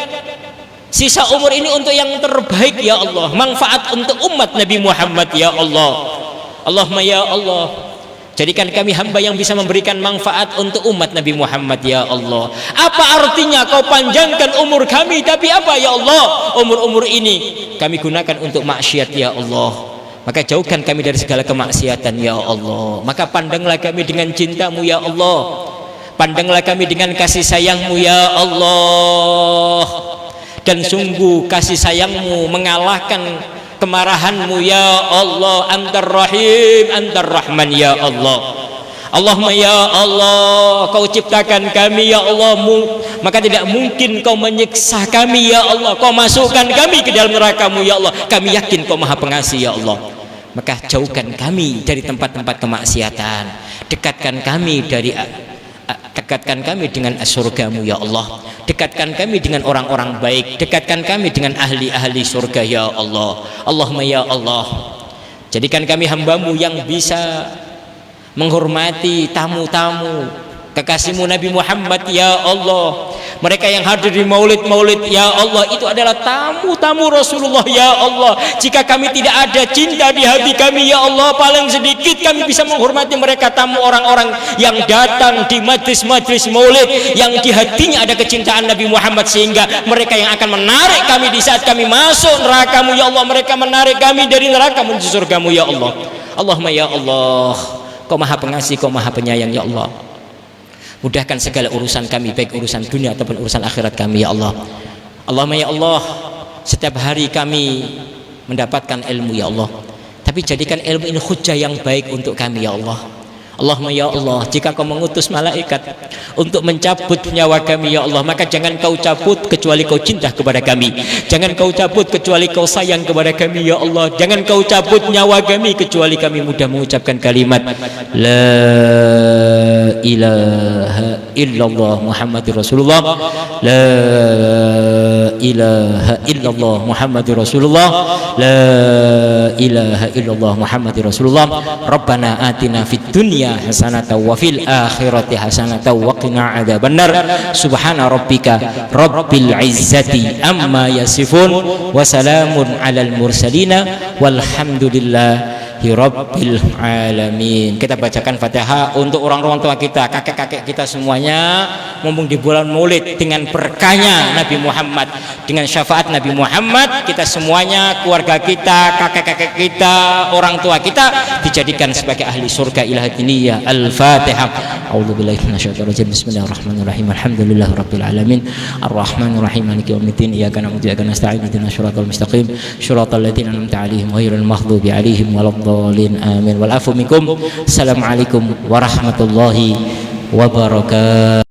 Speaker 1: sisa umur ini untuk yang terbaik ya Allah, manfaat untuk umat Nabi Muhammad ya Allah. Allahumma ya Allah, jadikan kami hamba yang bisa memberikan manfaat untuk umat Nabi Muhammad ya Allah. Apa artinya kau panjangkan umur kami, tapi apa ya Allah, umur-umur ini kami gunakan untuk maksiat ya Allah. Maka jauhkan kami dari segala kemaksiatan ya Allah. Maka pandanglah kami dengan cintamu ya Allah, pandanglah kami dengan kasih sayangmu ya Allah. Dan sungguh kasih sayangmu mengalahkan kemarahanmu ya Allah. Antar Rahim, Antar Rahman ya Allah. Allahumma ya Allah, kau ciptakan kami ya Allah, maka tidak mungkin kau menyiksa kami ya Allah, kau masukkan kami ke dalam neraka-Mu ya Allah. Kami yakin kau maha pengasih ya Allah. maka jauhkan kami dari tempat-tempat kemaksiatan, dekatkan kami dengan surga-Mu ya Allah, dekatkan kami dengan orang-orang baik, dekatkan kami dengan ahli-ahli surga ya Allah. Allahumma ya Allah, jadikan kami hamba-Mu yang bisa menghormati tamu-tamu kekasih-Mu Nabi Muhammad ya Allah. Mereka yang hadir di maulid-maulid ya Allah, itu adalah tamu-tamu Rasulullah ya Allah. Jika kami tidak ada cinta di hati kami ya Allah, paling sedikit kami bisa menghormati mereka, tamu orang-orang yang datang di majlis-majlis maulid yang di hatinya ada kecintaan Nabi Muhammad, sehingga mereka yang akan menarik kami di saat kami masuk neraka-Mu ya Allah, mereka menarik kami dari neraka menuju surga-Mu ya Allah. Allahumma ya Allah, Kau Maha Pengasih, Kau Maha Penyayang ya Allah. Mudahkan segala urusan kami, baik urusan dunia ataupun urusan akhirat kami ya Allah. Allahumma ya Allah, setiap hari kami mendapatkan ilmu ya Allah, tapi jadikan ilmu ini hujjah yang baik untuk kami ya Allah. Allahumma ya Allah, jika Kau mengutus malaikat untuk mencabut nyawa kami ya Allah, maka jangan Kau cabut kecuali Kau cinta kepada kami, jangan Kau cabut kecuali Kau sayang kepada kami ya Allah, jangan Kau cabut nyawa kami kecuali kami mudah mengucapkan kalimat la ilaha illallah Muhammadur Rasulullah, la ilaha illallah Muhammadur Rasulullah, la ilaha illallah Muhammadur Rasulullah. Rabbana atina fid dunya hasanatan wa fil akhirati hasanatan wa qina adzabannar. Subhana rabbika rabbil izzati amma yasifun wa salamun alal mursalina walhamdulillahi rabbil alamin. Kita bacakan Fatihah untuk orang-orang tua kita, kakek-kakek kita semuanya, mumpung di bulan Maulid, dengan berkahnya Nabi Muhammad, dengan syafaat Nabi Muhammad, kita semuanya, keluarga kita, kakek-kakek kita, orang tua kita dijadikan sebagai ahli surga ila hadiniyah. Al-Fatihah. A'udzubillahi minasyaitonir rajim. Bismillahirrahmanirrahim. Alhamdulillahirabbil alamin. Arrahmanir rahim. Maliki yaumiddin. Iyyaka na'budu wa iyyaka nasta'in. Ihdinas siratal mustaqim. Shiratal ladzina an'amta 'alaihim ghairil maghdubi 'alaihim waladdallin. Amin. Wal afu minkum. Assalamualaikum warahmatullahi wabarakatuh.